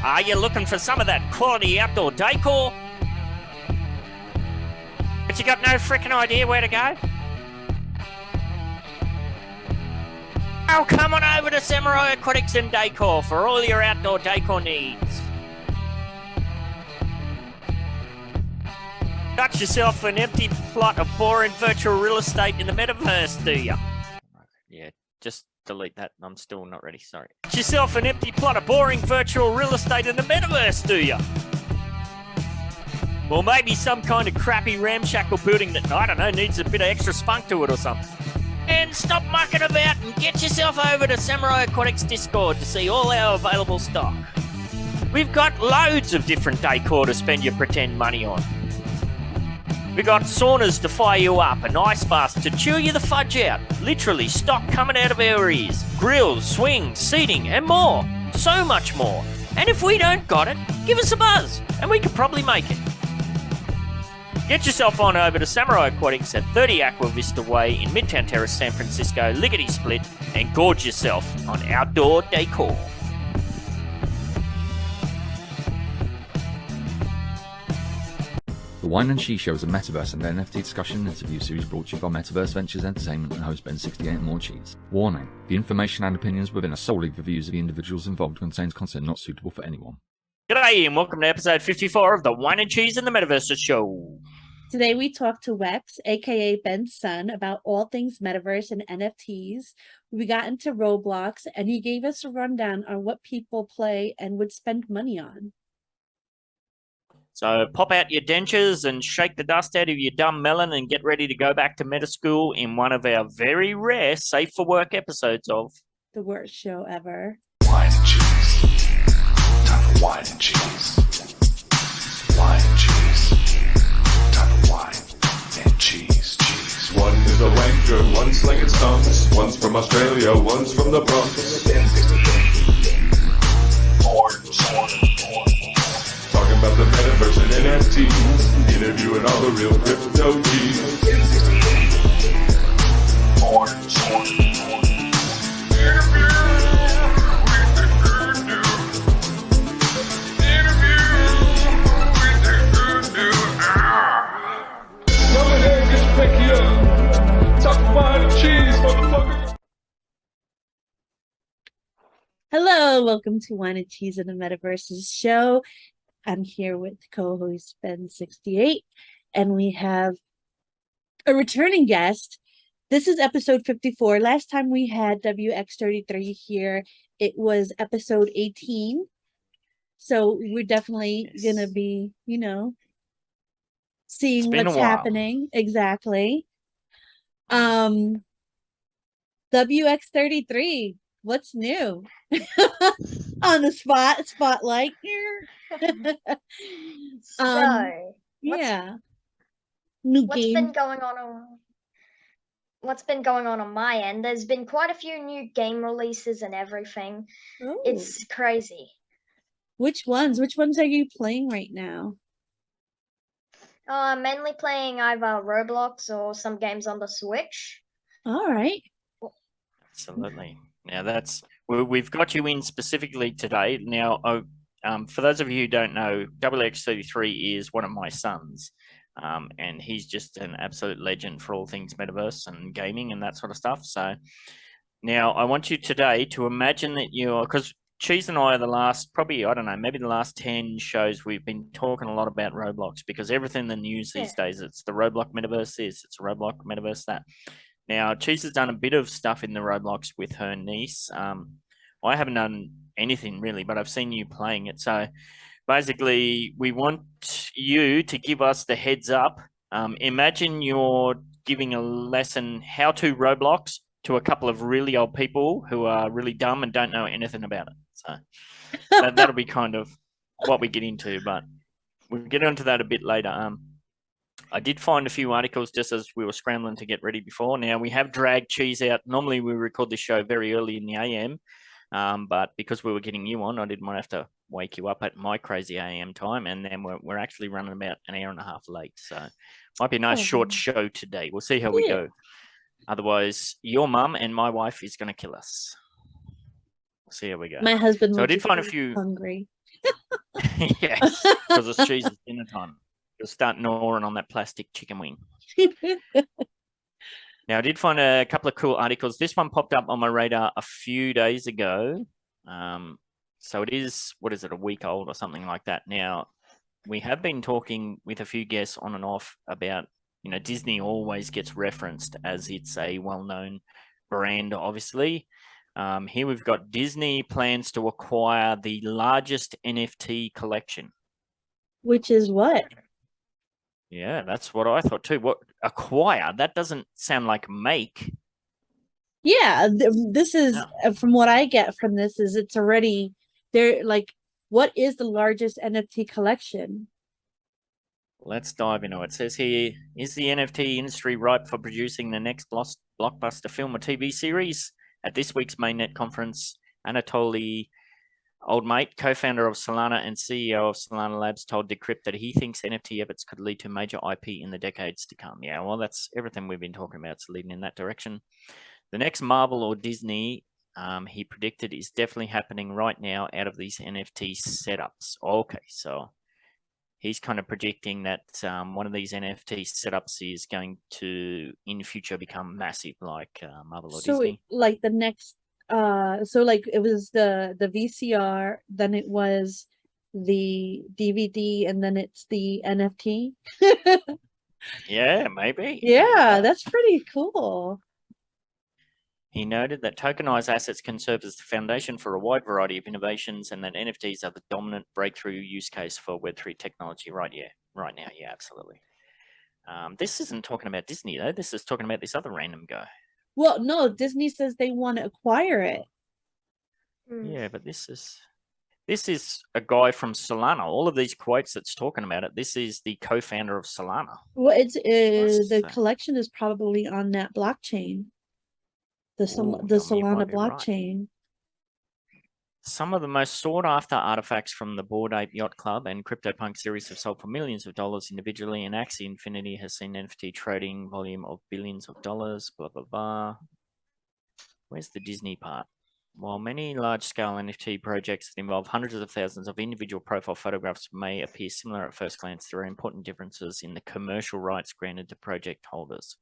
Are you looking for some of that quality outdoor decor? But you got no freaking idea where to go? Oh, come on over to Samurai Aquatics and Decor for all your outdoor decor needs. Got yourself an empty plot of boring virtual real estate in the Metaverse, do you? Yeah, just delete that. I'm still not ready, sorry. Got yourself an empty plot of boring virtual real estate in the Metaverse, do you? Or maybe some kind of crappy ramshackle building that, I don't know, needs a bit of extra spunk to it or something. And stop mucking about and get yourself over to Samurai Aquatics Discord to see all our available stock. We've got loads of different decor to spend your pretend money on. We got saunas to fire you up and ice baths to chew you the fudge out. Literally stock coming out of our ears. Grills, swings, seating and more. So much more. And if we don't got it, give us a buzz and we could probably make it. Get yourself on over to Samurai Aquatics at 30 Aqua Vista Way in Midtown Terrace, San Francisco, lickety split, and gorge yourself on outdoor decor. The Whine and Cheese Show is a Metaverse and NFT discussion and interview series brought to you by Metaverse Ventures Entertainment and host BEN68 and Morecheese. Warning: the information and opinions within are solely the views of the individuals involved, contains content not suitable for anyone. G'day and welcome to episode 54 of the Whine and Cheese and the Metaverses show. Today we talked to WX, aka Ben's son, about all things Metaverse and NFTs. We got into Roblox and he gave us a rundown on what people play and would spend money on. So pop out your dentures and shake the dust out of your dumb melon and get ready to go back to meta school in one of our very rare safe for work episodes of The worst show ever. Whine and Cheese. Time for Whine and Cheese. Whine and Cheese. Time for Whine and Cheese. Cheese. One is a wanker, one's slinging stunts. One's from Australia, one's from the Bronx. Talking about the Metaverse and NFTs. Interviewing all the real crypto G's. Hello, welcome to Whine and Cheese and the Metaverses show. I'm here with co-host BEN68, and we have a returning guest. This is episode 54. Last time we had WX33 here, it was episode 18. So we're definitely gonna be, seeing what's happening. Exactly. WX33, what's new? On the spotlight here. Yeah. What's been going on my end? There's been quite a few new game releases and everything. Ooh. It's crazy. Which ones are you playing right now? Mainly playing either Roblox or some games on the Switch. All right. Absolutely. Now we've got you in specifically today. Now, for those of you who don't know, WX33 is one of my sons, and he's just an absolute legend for all things Metaverse and gaming and that sort of stuff. So now I want you today to imagine that because Cheese and I are the last, probably, I don't know, maybe the last 10 shows we've been talking a lot about Roblox, because everything in the news these days, it's the Roblox Metaverse this, it's a Roblox Metaverse that. Now, Cheese has done a bit of stuff in the Roblox with her niece. I haven't done anything really, but I've seen you playing it. So basically, we want you to give us the heads up. Imagine you're giving a lesson how to Roblox to a couple of really old people who are really dumb and don't know anything about it. So that'll be kind of what we get into, but we'll get into that a bit later. I did find a few articles just as we were scrambling to get ready before. Now, we have dragged Cheese out. Normally, we record this show very early in the AM, but because we were getting you on, I didn't want to have to wake you up at my crazy AM time, and then we're actually running about an hour and a half late. So might be a nice short show today. We'll see how we go. Otherwise, your mum and my wife is going to kill us. So here we go. My husband So I will did just find a be few. hungry. Yes, because it's cheese at dinner time. You'll start gnawing on that plastic chicken wing. Now, I did find a couple of cool articles. This one popped up on my radar a few days ago. So it is, what is it, a week old or something like that. Now, we have been talking with a few guests on and off about, you know, Disney always gets referenced as it's a well-known brand, obviously. Here we've got Disney plans to acquire the largest NFT collection. Which is what? Yeah, that's what I thought too. What, acquire? That doesn't sound like make. Yeah, this is from what I get from this is it's already there. Like, what is the largest NFT collection? Let's dive into it. It says here, is the NFT industry ripe for producing the next blockbuster film or TV series? At this week's mainnet conference, Anatoly, old mate, co-founder of Solana and CEO of Solana Labs, told Decrypt that he thinks NFT efforts could lead to major IP in the decades to come. Yeah, well, that's everything we've been talking about. It's leading in that direction. The next Marvel or Disney, he predicted, is definitely happening right now out of these NFT setups. Okay, so he's kind of predicting that one of these NFT setups is going to, in future, become massive, like Marvel or Disney. Like the next, so like it was the VCR, then it was the DVD, and then it's the NFT. Yeah, maybe. Yeah, that's pretty cool. He noted that tokenized assets can serve as the foundation for a wide variety of innovations, and that NFTs are the dominant breakthrough use case for Web3 technology right now. Yeah, absolutely. This isn't talking about Disney, though. This is talking about this other random guy. Well, no, Disney says they want to acquire it. Yeah, but this is a guy from Solana. All of these quotes that's talking about it, this is the co-founder of Solana. Well, it's the collection is probably on that blockchain. The Solana blockchain. Right. Some of the most sought-after artifacts from the Bored Ape Yacht Club and CryptoPunk series have sold for millions of dollars individually, and Axie Infinity has seen NFT trading volume of billions of dollars, blah, blah, blah. Where's the Disney part? While many large-scale NFT projects that involve hundreds of thousands of individual profile photographs may appear similar at first glance, there are important differences in the commercial rights granted to project holders.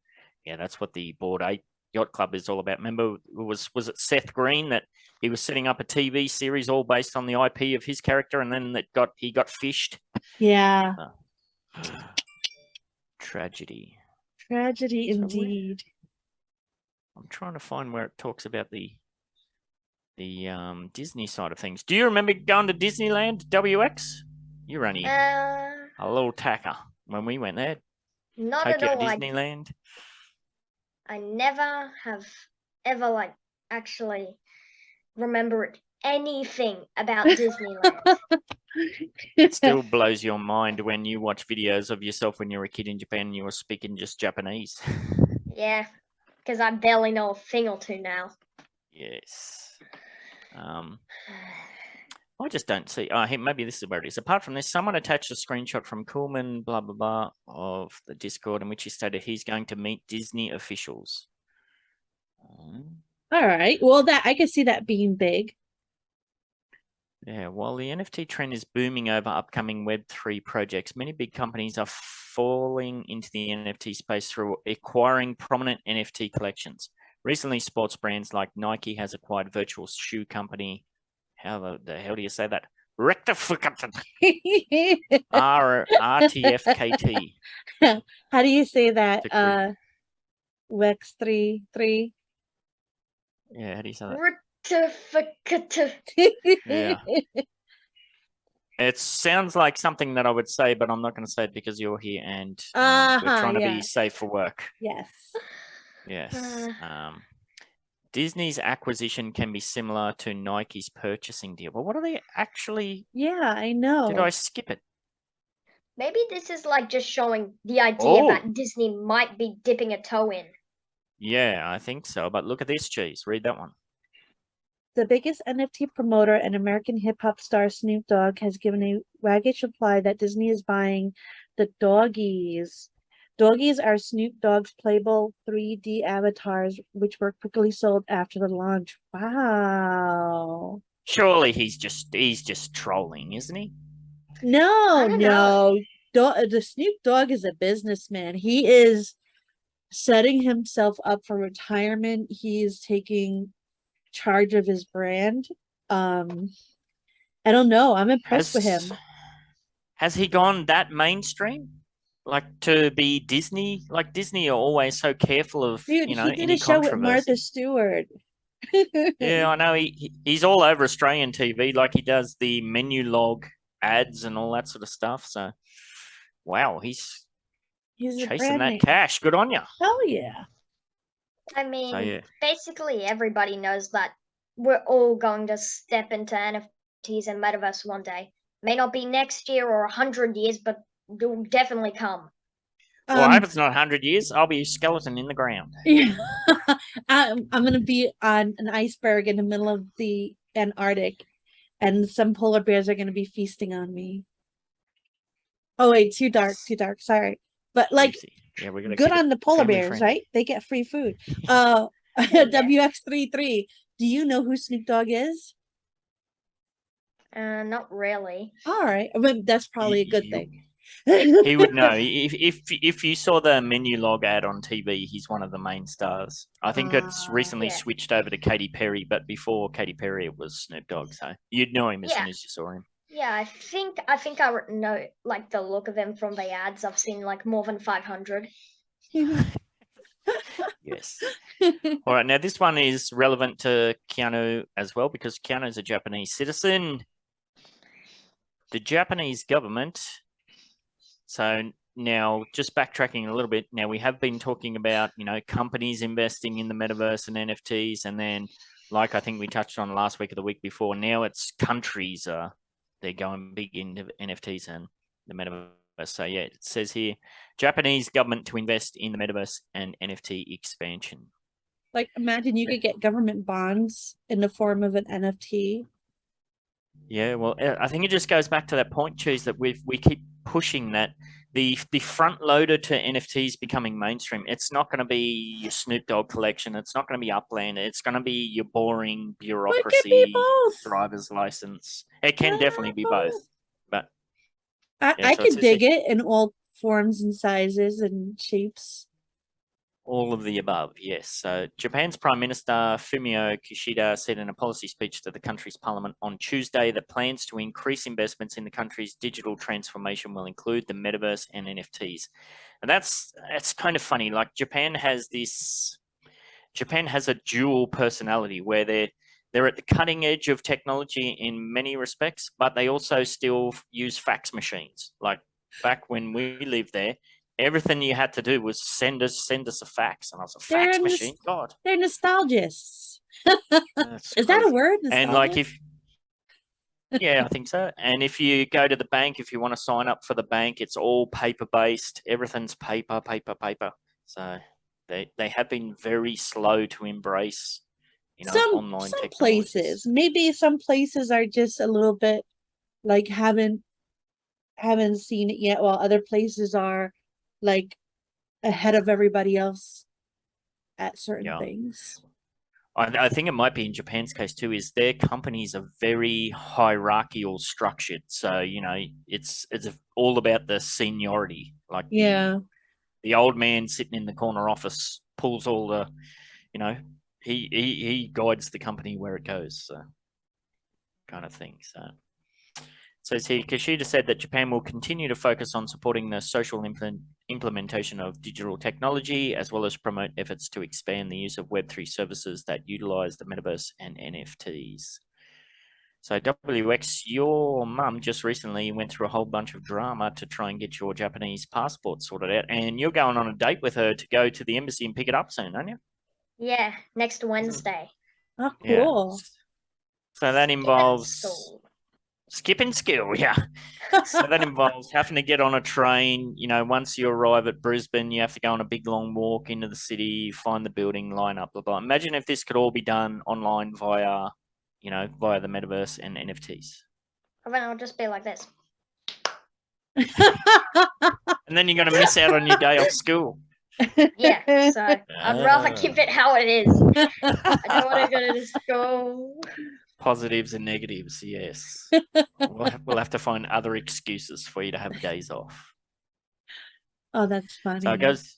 Yeah, that's what the Bored Ape Yacht Club is all about. Remember, was it Seth Green that he was setting up a TV series all based on the IP of his character, and then he got fished? Yeah. Tragedy. Tragedy indeed. I'm trying to find where it talks about the Disney side of things. Do you remember going to Disneyland, WX? You were only a little tacker when we went there. Not Tokyo at all. Disneyland. I never have ever like actually remembered anything about Disneyland. It still blows your mind when you watch videos of yourself when you were a kid in Japan and you were speaking just Japanese. Yeah, because I barely know a thing or two now. Yes. I just don't see. Maybe this is where it is. Apart from this, someone attached a screenshot from Kuhlman, blah, blah, blah, of the Discord in which he stated he's going to meet Disney officials. All right. Well, that I can see that being big. Yeah, while the NFT trend is booming over upcoming Web3 projects, many big companies are falling into the NFT space through acquiring prominent NFT collections. Recently, sports brands like Nike has acquired virtual shoe company. How the hell do you say that? RTFKT. How do you say that? WX33. Yeah, how do you say that? Yeah. It sounds like something that I would say, but I'm not going to say it because you're here and we're trying to be safe for work. Yes. Yes. Disney's acquisition can be similar to Nike's purchasing deal. But what are they actually? Yeah, I know. Did I skip it? Maybe this is like just showing the idea that Disney might be dipping a toe in. Yeah, I think so. But look at this, Cheese. Read that one. The biggest NFT promoter and American hip-hop star Snoop Dogg has given a waggish reply that Disney is buying the doggies Doggies are Snoop Dogg's playable 3D avatars, which were quickly sold after the launch. Wow. Surely he's just trolling, isn't he? No, I don't know. no. The Snoop Dogg is a businessman. He is setting himself up for retirement. He is taking charge of his brand. I don't know. I'm impressed with Has him. has he gone that mainstream? Like to be Disney? Like Disney are always so careful of, Dude, he did a any show with Martha controversy. Stewart. Yeah, I know he's all over Australian TV, like he does the menu log ads and all that sort of stuff. So, wow, he's He's a chasing brand that name. cash. Good on you. Hell yeah. I mean, yeah. basically everybody knows that we're all going to step into NFTs and Metaverse one day. May not be next year or 100 years, but they'll definitely come. Well, I hope it's not 100 years. I'll be a skeleton in the ground. Yeah. I'm gonna be on an iceberg in the middle of the Antarctic, and some polar bears are gonna be feasting on me. Oh wait, too dark, sorry. But like, Easy. Yeah, we're gonna good keep it on the polar family bears, friendly. right? They get free food. Yeah. WX33. Do you know who Snoop Dogg is? Not really. All right. I mean, that's probably a good thing. He would know if you saw the menu log ad on TV. He's one of the main stars. I think it's recently Yeah. switched over to Katy Perry, but before Katy Perry, it was Snoop Dogg. So you'd know him as soon Yeah. as you saw him. Yeah, I think I know like the look of him from the ads. I've seen like more than 500. Yes. All right. Now this one is relevant to Keanu as well because Keanu is a Japanese citizen. The Japanese government. So now, just backtracking a little bit. Now we have been talking about companies investing in the metaverse and NFTs, and then like I think we touched on last week or the week before. Now it's countries they're going big into NFTs and the metaverse. So yeah, it says here, Japanese government to invest in the metaverse and NFT expansion. Like, imagine you could get government bonds in the form of an NFT. Yeah, well, I think it just goes back to that point, Cheese, that we keep pushing that the front loader to NFTs becoming mainstream. It's not going to be your Snoop Dogg collection. It's not going to be Upland. It's going to be your boring It can be bureaucracy both. driver's license. It can definitely be both, but I so could dig it in all forms and sizes and shapes. all of the above, yes. So Japan's Prime Minister Fumio Kishida said in a policy speech to the country's parliament on Tuesday that plans to increase investments in the country's digital transformation will include the metaverse and NFTs. And that's kind of funny. Like Japan has a dual personality where they're at the cutting edge of technology in many respects, but they also still use fax machines. Like back when we lived there, everything you had to do was send us a fax, and I was a fax machine. God, they're nostalgists. that's Is that a crazy. word? And like yeah, I think so. And if you go to the bank, if you want to sign up for the bank, it's all paper based. Everything's paper. So they have been very slow to embrace, online some technologies. places. Maybe some places are just a little bit like haven't seen it yet, while other places are like ahead of everybody else at certain things. I think it might be in Japan's case too, is their companies are very hierarchical structured. So, it's all about the seniority. Like the old man sitting in the corner office pulls all the, he guides the company where it goes. So kind of thing. So Kishida said that Japan will continue to focus on supporting the social implementation of digital technology, as well as promote efforts to expand the use of Web3 services that utilize the metaverse and NFTs. So WX, your mum just recently went through a whole bunch of drama to try and get your Japanese passport sorted out, and you're going on a date with her to go to the embassy and pick it up soon, aren't you? Yeah, next Wednesday. Oh, cool. Yeah. So that involves skipping school, yeah. So that involves having to get on a train. Once you arrive at Brisbane, you have to go on a big long walk into the city, find the building, line up, blah, blah. Imagine if this could all be done online via the metaverse and NFTs. Then I'll just be like this. And then you're going to miss out on your day off school. Yeah, so I'd rather keep it how it is. I don't want to go to school. Positives and negatives, yes. We'll have to find other excuses for you to have days off. Oh, that's funny. So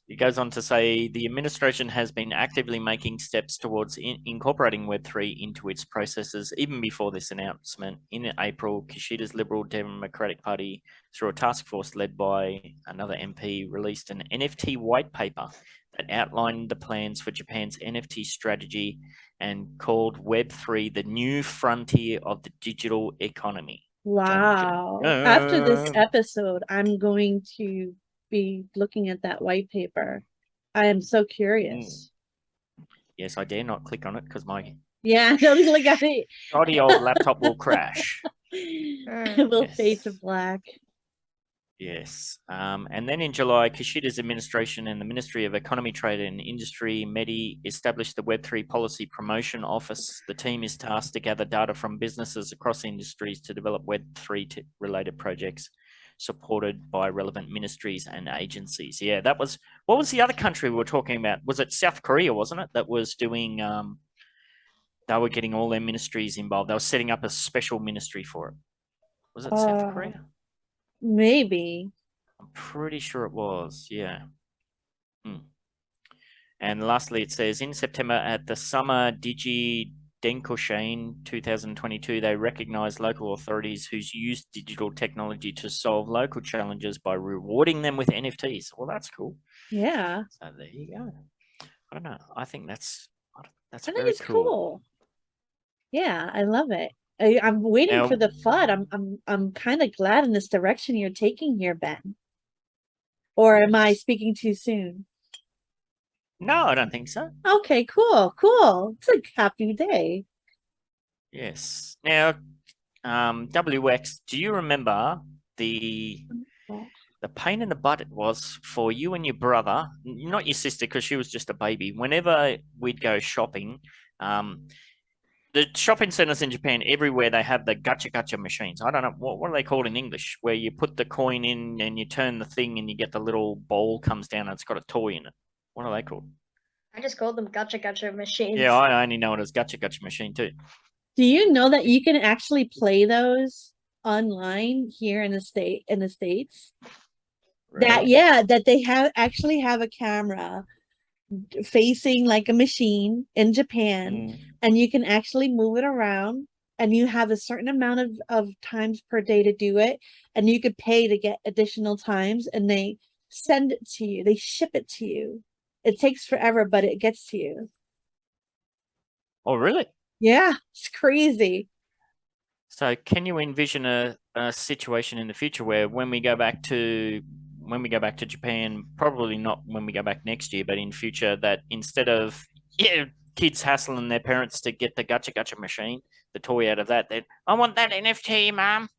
it goes on to say the administration has been actively making steps towards incorporating Web3 into its processes even before this announcement. In April, Kishida's Liberal Democratic Party, through a task force led by another MP, released an NFT white paper that outlined the plans for Japan's NFT strategy and called Web3 the new frontier of the digital economy. Wow. After this episode, I'm going to be looking at that white paper. I am so curious. Yes, I dare not click on it because my don't look at it. shoddy old laptop will crash. It will fade to black. Yes. And then in July, Kishida's administration and the Ministry of Economy, Trade and Industry, MEDI, established the Web3 Policy Promotion Office. The team is tasked to gather data from businesses across industries to develop Web3 related projects supported by relevant ministries and agencies. Yeah, that was, what was the other country we were talking about? Was it South Korea, wasn't it? That was doing, they were getting all their ministries involved. They were setting up a special ministry for it. Was it South Korea? Maybe. I'm pretty sure it was, yeah. And lastly, it says, in September at the Summer Digi Denkoshin 2022, they recognized local authorities who's used digital technology to solve local challenges by rewarding them with NFTs. Well, that's cool. Yeah. So there you go. I don't know. I think that's I think very it's cool. Yeah, I love it. I'm waiting for the FUD. I'm kind of glad in this direction you're taking here, Ben. Or am I speaking too soon? No, I don't think so. Okay, cool. It's a happy day. Yes. Now, WX, do you remember the pain in the butt it was for you and your brother, not your sister, because she was just a baby. Whenever we'd go shopping, the shopping centers in Japan, everywhere they have the gacha machines. I don't know, what are they called in English? Where you put the coin in and you turn the thing and you get the little bowl comes down and it's got a toy in it. What are they called? I just called them gacha machines. Yeah, I only know it as gacha machine too. Do you know that you can actually play those online here in the States? Really? That they actually have a camera facing like a machine in Japan, and you can actually move it around, and you have a certain amount of times per day to do it, and you could pay to get additional times, and they send it to you. They ship it to you. It takes forever, but it gets to you. Oh, really? Yeah, it's crazy. So can you envision a situation in the future where when we go back to Japan, probably not when we go back next year, but in future, that instead of kids hassling their parents to get the gacha machine, the toy out of that, I want that NFT, Mom.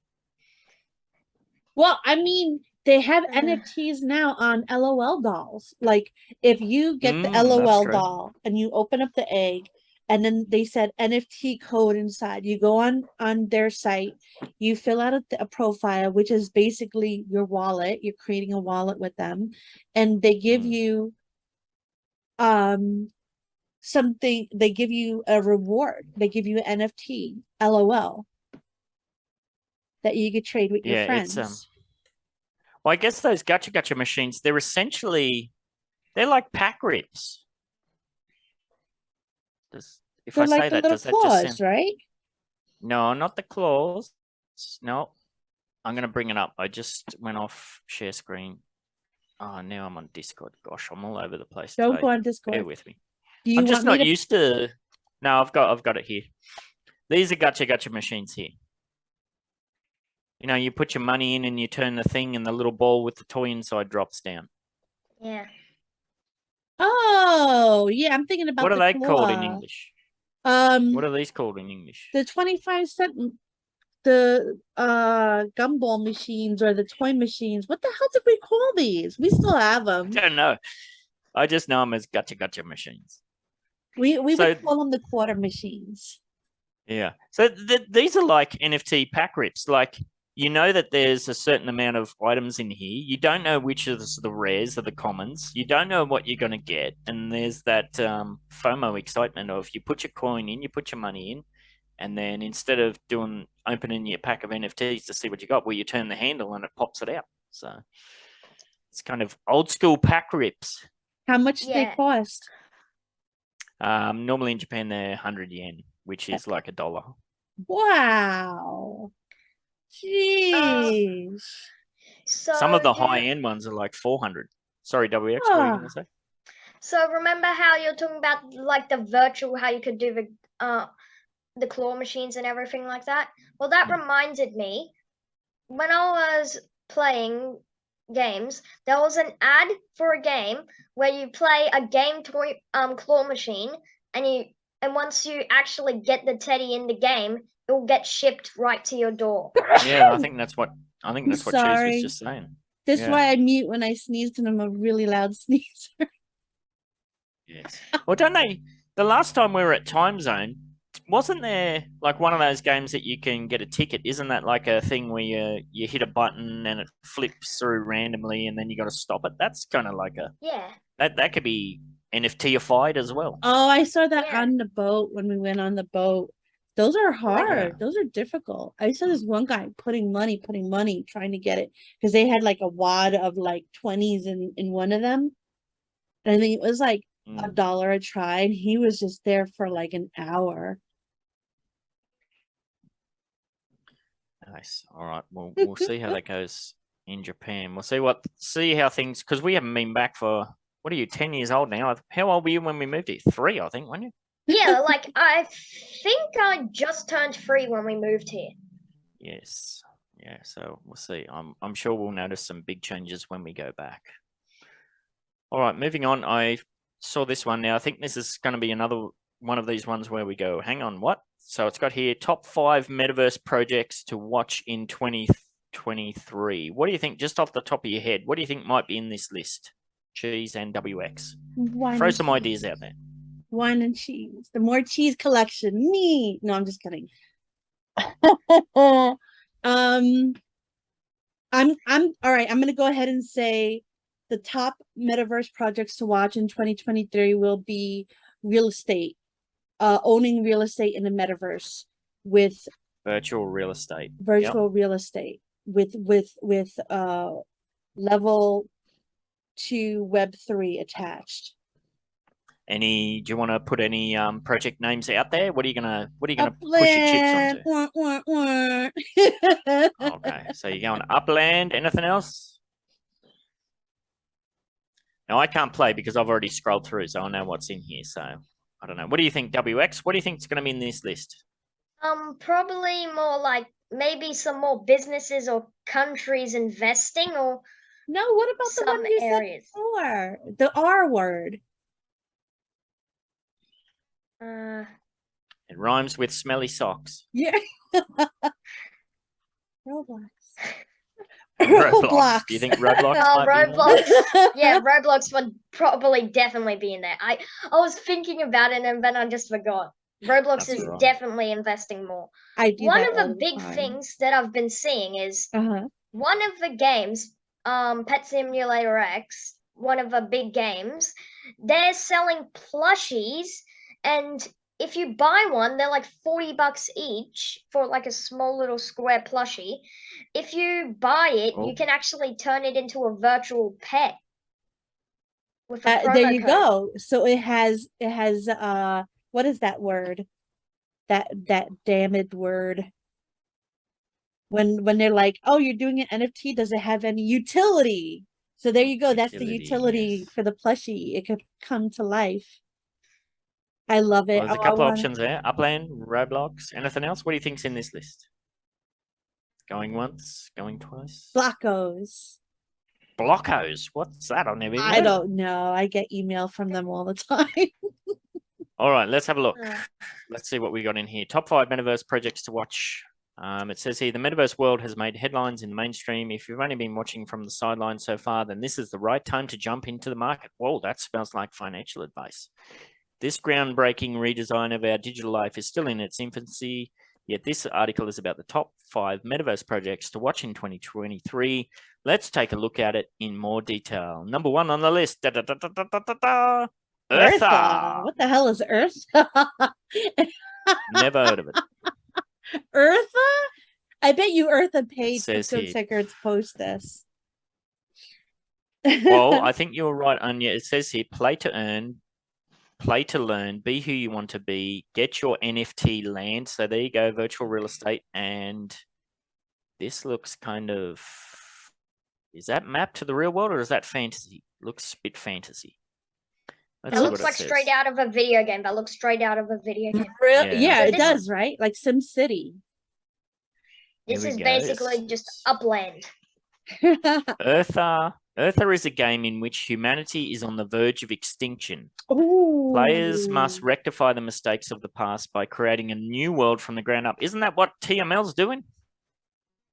Well, I mean, they have NFTs now on LOL dolls. Like if you get the LOL doll and you open up the egg, and then they said NFT code inside, you go on their site, you fill out a profile, which is basically your wallet. You're creating a wallet with them, and they give you something. They give you a reward. They give you an NFT, LOL, that you could trade with your friends. Well, I guess those gacha machines, they're like pack rips. If I say that, does that just sound right? No, not the claws. No, I'm going to bring it up. I just went off share screen. Oh, now I'm on Discord. Gosh, I'm all over the place. Don't go on Discord. Bear with me. I'm just not used to. No, I've got it here. These are gacha machines here. You know, you put your money in and you turn the thing, and the little ball with the toy inside drops down. Yeah. Oh, yeah. I'm thinking about what are they called in English? What are these called in English? The 25-cent, the gumball machines or the toy machines. What the hell did we call these? We still have them. I don't know. I just know them as gacha machines. We would call them the quarter machines. Yeah. So these are like NFT pack rips. Like you know that there's a certain amount of items in here. You don't know which of the rares are the commons. You don't know what you're going to get. And there's that FOMO excitement of you put your coin in, you put your money in, and then instead of opening your pack of NFTs to see what you got, well, you turn the handle and it pops it out. So it's kind of old school pack rips. How much do they Yeah. cost? Normally in Japan, they're 100 yen, which is like $1. Wow. Jeez. So Some of the do you- high-end ones are like 400. Sorry, WX, what were you Ah. going to say? So remember how you're talking about like the virtual, how you could do the claw machines and everything like that? Well, that reminded me when I was playing games, there was an ad for a game where you play a game toy claw machine, and once you actually get the teddy in the game, it will get shipped right to your door. Yeah, I think that's what Cheese was Sorry. just saying. This is Yeah. why I mute when I sneeze, and I'm a really loud sneezer. Yes. Well, don't they? The last time we were at Time Zone, wasn't there like one of those games that you can get a ticket? Isn't that like a thing where you hit a button and it flips through randomly, and then you got to stop it? That's kind of like Yeah. that could be NFTified as well. Oh, I saw that Yeah. on the boat when we went on the boat. Those are hard. Yeah. Those are difficult. I saw this one guy putting money, trying to get it because they had like a wad of like 20s in one of them. And I think it was like $1 a try, and he was just there for like an hour. Nice. All right. Well, we'll see how that goes in Japan. We'll see how things, because we haven't been back for, what are you, 10 years old now? How old were you when we moved here? 3, I think, weren't you? Yeah, like I think I just turned 3 when we moved here. Yes. Yeah. So we'll see. I'm sure we'll notice some big changes when we go back. All right. Moving on. I saw this one now. I think this is going to be another one of these ones where we go, hang on, what? So it's got here top 5 Metaverse projects to watch in 2023. What do you think, just off the top of your head, what do you think might be in this list? Cheese and WX. Throw some ideas out there. Wine and cheese. The more cheese collection. Me. No, I'm just kidding. I'm all right. I'm gonna go ahead and say the top Metaverse projects to watch in 2023 will be real estate. Owning real estate in the Metaverse with virtual real estate. Real estate with level 2 Web3 attached. Do you want to put any project names out there? What are you gonna push your chips onto? Okay, so you're going Upland. Anything else? No, I can't play because I've already scrolled through, so I know what's in here. So I don't know. What do you think, WX? What do you think is going to be in this list? Probably more like maybe some more businesses or countries investing, or no. What about the one you said before? The R word. It rhymes with smelly socks. Yeah. Roblox. Roblox. Do you think Roblox? Oh, Roblox. Yeah, Roblox would probably definitely be in there. I was thinking about it, and then I just forgot. Roblox is definitely investing more. One of the big things that I've been seeing is one of the games, Pet Simulator X, one of the big games, they're selling plushies, and if you buy one, they're like $40 each for like a small little square plushie. If you buy it, you can actually turn it into a virtual pet. With a promo there you code. go. So it has what is that word? That damned word. When they're like, oh, you're doing an NFT, does it have any utility? So there you go. That's the utility for the plushie. It could come to life. I love it. Well, there's a couple of options there. Upland, Roblox. Anything else? What do you think's in this list? Going once, going twice. Blockos. Blockos? What's that? I've never even I don't know. I get email from them all the time. All right, let's have a look. Let's see what we got in here. Top 5 Metaverse projects to watch. It says here, the Metaverse world has made headlines in the mainstream. If you've only been watching from the sidelines so far, then this is the right time to jump into the market. Whoa, that smells like financial advice. This groundbreaking redesign of our digital life is still in its infancy. Yet this article is about the top 5 Metaverse projects to watch in 2023. Let's take a look at it in more detail. Number 1 on the list. Eartha. What the hell is Eartha? Never heard of it. Eartha? I bet you Eartha paid for says here. Ticker to post this. Well, I think you're right, Anya. It says here, play to earn, play to learn, be who you want to be, get your NFT land. So there you go, virtual real estate. And this looks kind of, is that mapped to the real world or is that fantasy? Looks a bit fantasy. It looks like straight out of a video game. That looks straight out of a video game. Yeah, it does, right? Like Sim City. This is basically just Upland. Eartha is a game in which humanity is on the verge of extinction. Ooh. Players must rectify the mistakes of the past by creating a new world from the ground up. Isn't that what TML's doing?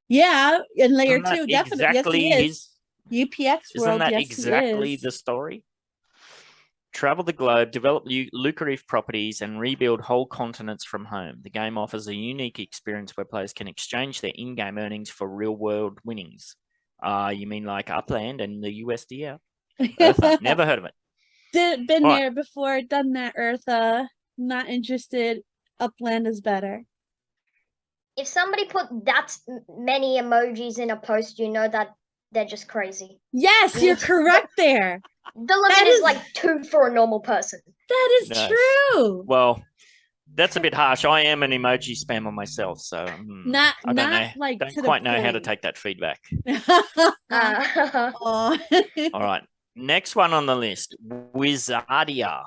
Yeah, in layer 2, definitely. Exactly yes, he is. UPX Isn't world, that yes, exactly the story? Travel the globe, develop lucrative properties, and rebuild whole continents from home. The game offers a unique experience where players can exchange their in-game earnings for real-world winnings. You mean like Upland and the USD? Eartha, never heard of it. Been there before, done that, Eartha. Not interested. Upland is better. If somebody put that many emojis in a post, you know that they're just crazy. Yes, you're correct there. The limit is like 2 for a normal person. That is true. Well, that's a bit harsh. I am an emoji spammer myself, so I don't quite know how to take that feedback. All right, next one on the list, Wizardia.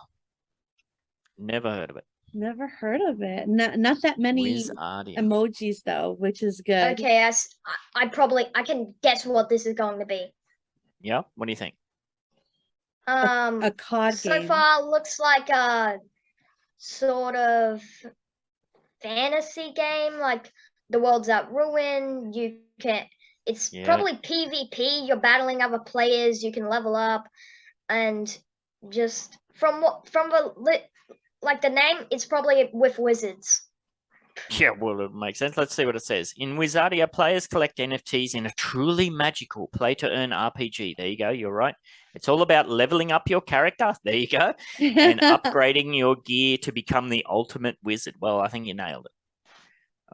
Never heard of it. Never heard of it. Not that many emojis though, which is good. Okay, I can guess what this is going to be. Yeah, what do you think? A card game. So far, looks like a sort of fantasy game. Like the world's at ruin. It's probably PvP. You're battling other players. You can level up, and just from the name, it's probably with wizards. Yeah, well, it makes sense. Let's see what it says. In Wizardia, players collect NFTs in a truly magical play-to-earn RPG. There you go. You're right. It's all about leveling up your character. There you go. And upgrading your gear to become the ultimate wizard. Well, I think you nailed it.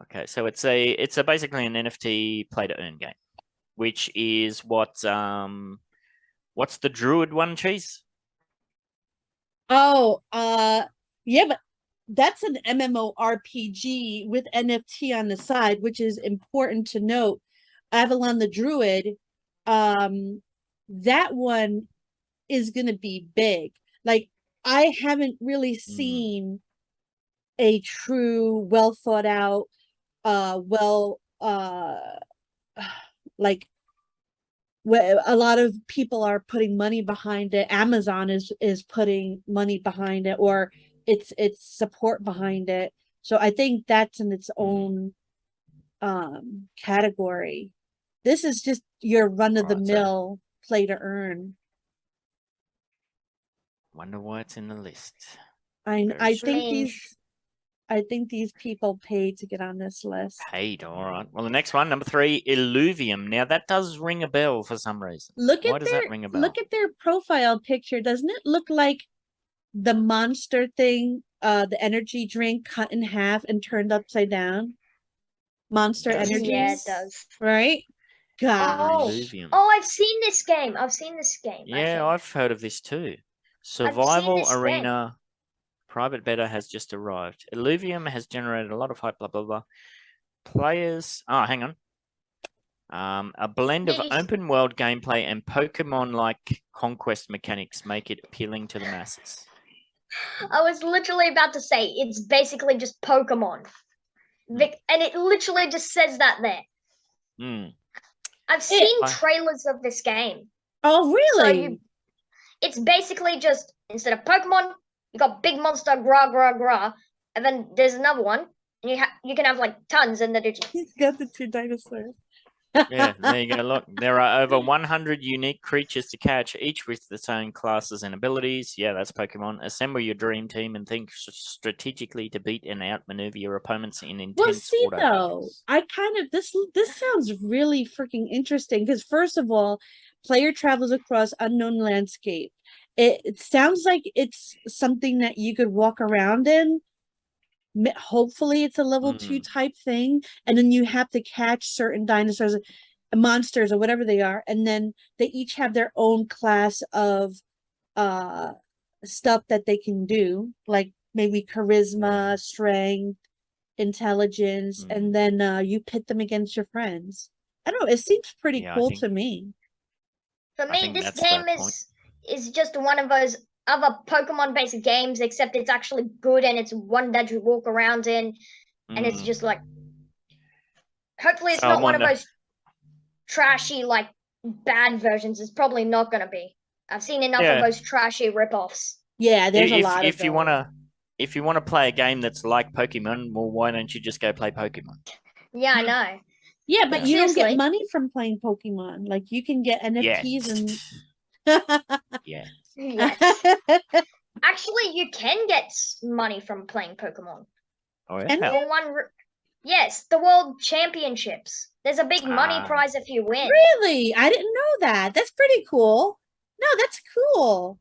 Okay, so it's basically an NFT play-to-earn game, which is what's the Druid one, Cheese? Oh, yeah, but that's an MMORPG with NFT on the side, which is important to note. Avalon the Druid, that one is going to be big. Like, I haven't really seen a true, well thought out, like where a lot of people are putting money behind it. Amazon is putting money behind it, or it's support behind it. So I think that's in its own category. This is just your run-of-the-mill play to earn. Wonder why it's in the list. I think these people paid to get on this list. Paid, all right. Well, the next one, number 3, Illuvium. Now that does ring a bell for some reason. Why does that ring a bell? Look at their profile picture. Doesn't it look like the monster thing, the energy drink cut in half and turned upside down? Monster Energy. Yeah, it does. Right? God. Oh, I've seen this game. Yeah, I've heard of this too. Survival Arena private beta has just arrived. Illuvium has generated a lot of hype, blah, blah, blah. Players, hang on. A blend of open world gameplay and Pokemon-like conquest mechanics make it appealing to the masses. I was literally about to say, it's basically just Pokemon. And it literally just says that there. I've seen trailers of this game. Oh, really? So it's basically just, instead of Pokemon, you got big monster, gra, and then there's another one, and you can have like tons, and then he's got the 2 dinosaurs. Yeah, there you go. Look, there are over 100 unique creatures to catch, each with its own classes and abilities. Yeah, that's Pokemon. Assemble your dream team and think strategically to beat and outmaneuver your opponents in Well, intense see auto though, battles. I kind of this sounds really freaking interesting because first of all, player travels across unknown landscape. It sounds like it's something that you could walk around in. Hopefully, it's a level 2 type thing, and then you have to catch certain dinosaurs, monsters, or whatever they are, and then they each have their own class of uh stuff that they can do, like maybe charisma, strength, intelligence, and then you pit them against your friends. I don't know, it seems pretty Yeah, cool to me. For I me, think this that's game the point. is just one of those other Pokemon-based games, except it's actually good and it's one that you walk around in, and it's just like, hopefully it's So I not one of wonder. those trashy, like, bad versions. It's probably not going to be. I've seen enough of Yeah, those trashy rip-offs. Yeah, there's a if lot of if you those. wanna play a game that's like Pokemon, well, why don't you just go play Pokemon? Yeah, I know. Yeah, but But you don't get seriously, money from playing Pokemon. Like you can get Yeah, NFTs and yeah. yes. Actually, you can get money from playing Pokemon. Oh Can yeah. For one, yes, the World Championships. There's a big money Ah, prize if you win. Really? I didn't know that. That's pretty cool. No, that's cool.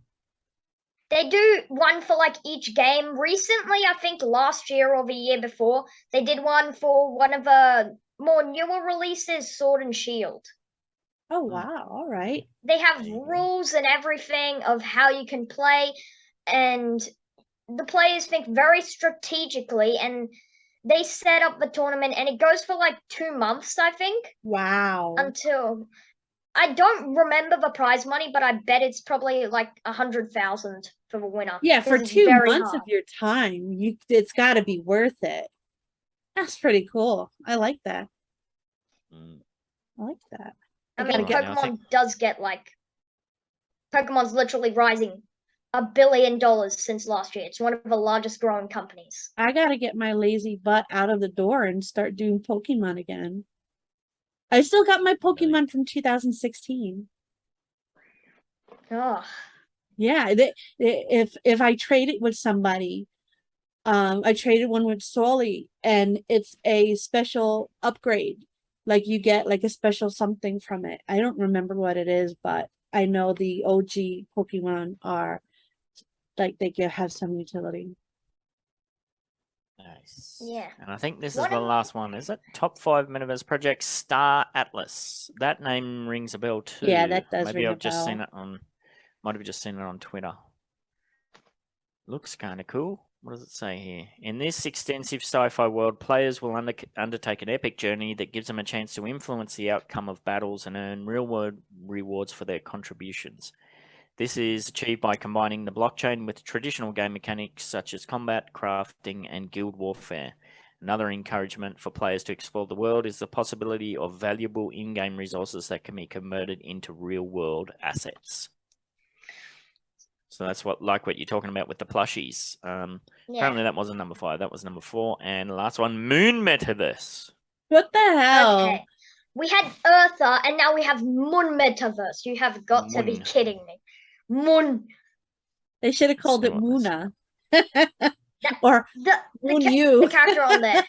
They do one for like each game. Recently, I think last year or the year before, they did one for one of the more newer releases, Sword and Shield. Oh wow, all right. They have there you go. rules and everything of how you can play, and the players think very strategically, and they set up the tournament, and it goes for like 2 months, I think, Wow. until I don't remember the prize money, but I bet it's probably like 100,000 for the winner. Yeah, for Because it's 2 very months of hard. your time, it's got to be worth it. That's pretty cool. I like that. Mm. I like that. I gotta mean, get. Now I Pokemon think does get like Pokemon's literally rising $1 billion since last year. It's one of the largest growing companies. I gotta get my lazy butt out of the door and start doing Pokemon again. I still got my Pokemon from 2016. Oh, Yeah, if I trade it with somebody, I traded one with Solly, and it's a special upgrade. Like you get like a special something from it. I don't remember what it is, but I know the OG Pokemon are like they have some utility. nice. yeah. And I think this is One the of last one. Is it top 5 Metaverse projects? Star Atlas. That name rings a bell too. Yeah, that does Maybe ring a I've just seen bell. it on. Might have just seen it on Twitter. Looks kind of cool. What does it say here? In this extensive sci-fi world, players will undertake an epic journey that gives them a chance to influence the outcome of battles and earn real-world rewards for their contributions. This is achieved by combining the blockchain with traditional game mechanics such as combat, crafting, and guild warfare. Another encouragement for players to explore the world is the possibility of valuable in-game resources that can be converted into real-world assets. So that's what you're talking about with the plushies. Apparently that wasn't number 5. That was number 4. And the last one, Moon Metaverse. What the hell? Okay. We had Eartha, and now we have Moon Metaverse. You have got to be Moon. kidding me. Moon. They should have called see it what this- Muna. Or The Moon You. character on there.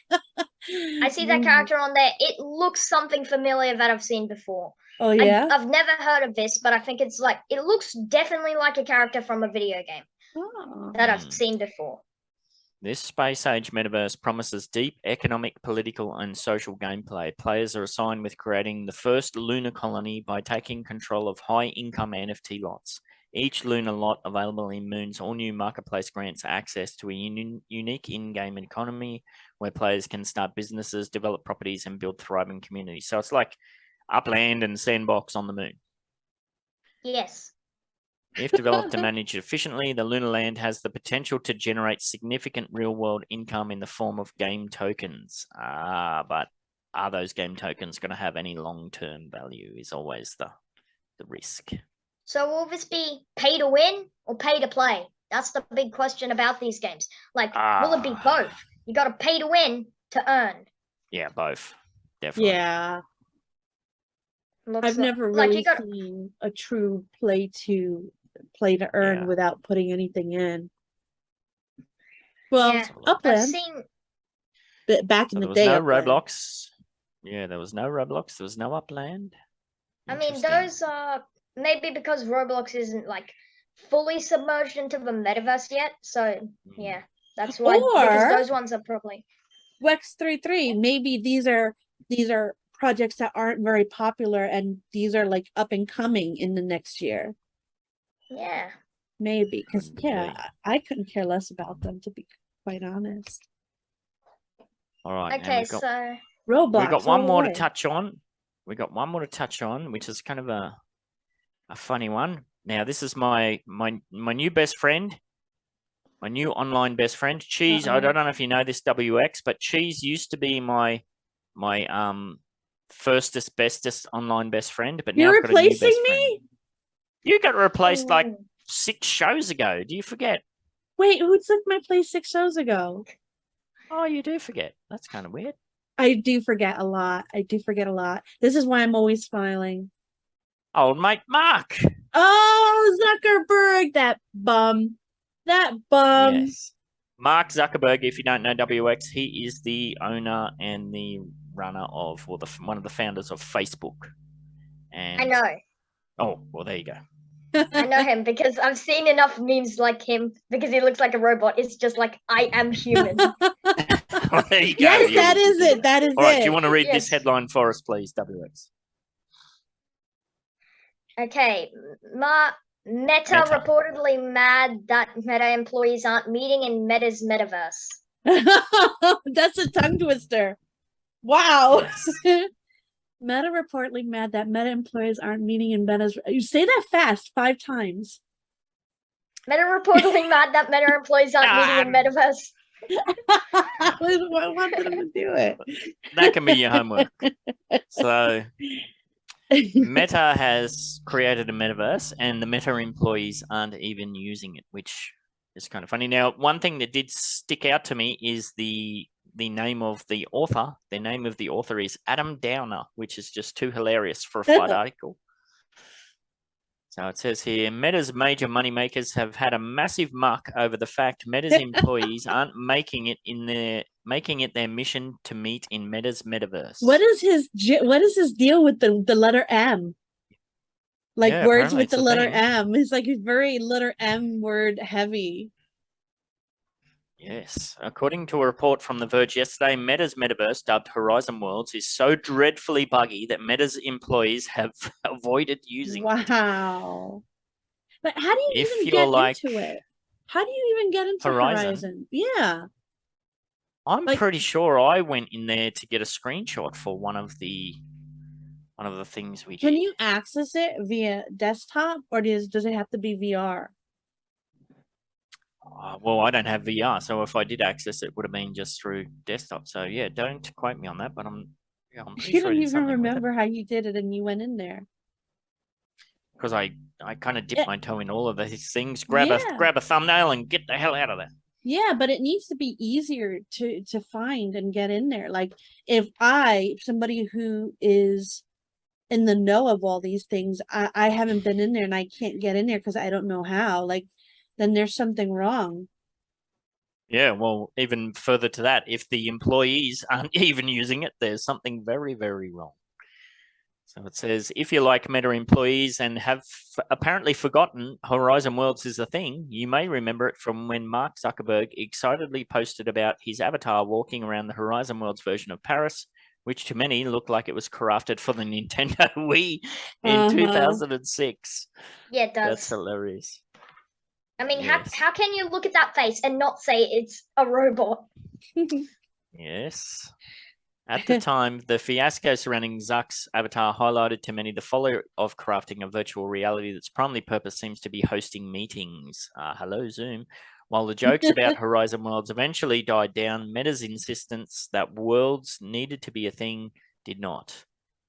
I see that character on there. It looks something familiar that I've seen before. Oh yeah. I've never heard of this, but I think it's like it looks definitely like a character from a video game Oh. that I've seen before. This space age metaverse promises deep economic, political, and social gameplay. Players are assigned with creating the first lunar colony by taking control of high income NFT lots. Each lunar lot available in Moon's all new marketplace grants access to a unique in game economy where players can start businesses, develop properties, and build thriving communities. So it's like Upland and Sandbox on the Moon. Yes. If developed and managed efficiently, the lunar land has the potential to generate significant real-world income in the form of game tokens. But are those game tokens going to have any long-term value is always the risk. So will this be pay to win or pay to play? That's the big question about these games. Like, will it be both? You got to pay to win to earn. Yeah, both. Definitely. Yeah. I've never really seen a true play to earn without putting anything in. Well, Upland. I've seen back in the day. There was no Roblox. Yeah, there was no Roblox. There was no Upland. I mean, those are maybe because Roblox isn't like fully submerged into the metaverse yet. So yeah, that's why. Because those ones are probably WX33. Maybe these are projects that aren't very popular, and these are like up and coming in the next year. Yeah. Maybe, because I couldn't care less about them, to be quite honest. All right. Okay, so Roblox. We got one more to touch on. Which is kind of a funny one. Now, this is my new best friend, my new online best friend, Cheese. I don't know if you know this, WX, but Cheese used to be my firstest, bestest online best friend. But now you're replacing me. You got replaced like 6 shows ago. Do you forget? Wait, who took my place 6 shows ago? Oh, you do forget. That's kind of weird. I do forget a lot. This is why I'm always smiling. Old mate Mark. Oh, Zuckerberg, that bum. Yes. Mark Zuckerberg, if you don't know WX, he is the owner and the runner of, or one of the founders of Facebook. And I know. Oh, well, there you go. I know him because I've seen enough memes like him because he looks like a robot. It's just like, I am human. Well, there you go. Yes, that is it. That is All right, it. do you want to read this headline for us, please, WX? Okay. Meta reportedly mad that Meta employees aren't meeting in Meta's metaverse. That's a tongue twister. Wow. Yes. Meta reportedly mad that Meta employees aren't meeting in Meta's. You say that fast 5 times. Meta reportedly mad that Meta employees aren't meeting in metaverse. I wanted them to do it. That can be your homework. So Meta has created a metaverse, and the Meta employees aren't even using it, which is kind of funny. Now, one thing that did stick out to me is the name of the author. The name of the author is Adam Downer, which is just too hilarious for a FUD article. So it says here, Meta's major moneymakers have had a massive muck over the fact Meta's employees aren't making it their mission to meet in Meta's metaverse. What is his deal with the letter M? Like words with the letter M. It's like he's very letter M word heavy. Yes. According to a report from The Verge yesterday, Meta's metaverse, dubbed Horizon Worlds, is so dreadfully buggy that Meta's employees have avoided using it. Wow. But how do you even get into it? How do you even get into Horizon? Yeah. I'm pretty sure I went in there to get a screenshot for one of the things we did. Can you access it via desktop, or does it have to be VR? Well, I don't have VR, so if I did access it, would have been just through desktop. So yeah, don't quote me on that, but I'm pretty you sure don't even remember how you did it and you went in there. Because I kind of dipped my toe in all of these things. Grab a thumbnail and get the hell out of there. Yeah, but it needs to be easier to find and get in there. Like if somebody who is in the know of all these things, I haven't been in there and I can't get in there because I don't know how, like, then there's something wrong. Yeah, well, even further to that, if the employees aren't even using it, there's something very, very wrong. So it says, if you like Meta employees and have apparently forgotten Horizon Worlds is a thing, you may remember it from when Mark Zuckerberg excitedly posted about his avatar walking around the Horizon Worlds version of Paris, which to many looked like it was crafted for the Nintendo Wii in 2006. Yeah, it does. That's hilarious. I mean, how can you look at that face and not say it's a robot? Yes. At the time, the fiasco surrounding Zuck's avatar highlighted to many the folly of crafting a virtual reality that's primary purpose seems to be hosting meetings. Hello, Zoom. While the jokes about Horizon Worlds eventually died down, Meta's insistence that worlds needed to be a thing did not.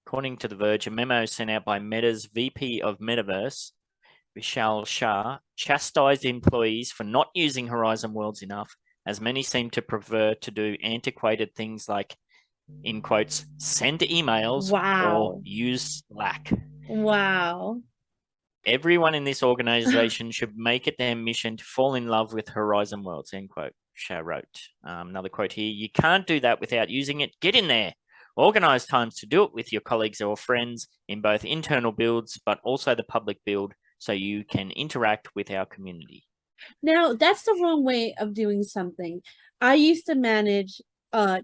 According to The Verge, a memo sent out by Meta's VP of Metaverse, Vishal Shah, chastised employees for not using Horizon Worlds enough, as many seem to prefer to do antiquated things like in quotes, send emails or use Slack. Wow. Everyone in this organization should make it their mission to fall in love with Horizon Worlds, end quote, Shah wrote. Another quote here, you can't do that without using it. Get in there. Organize times to do it with your colleagues or friends in both internal builds, but also the public build, so you can interact with our community. Now, that's the wrong way of doing something. I used to manage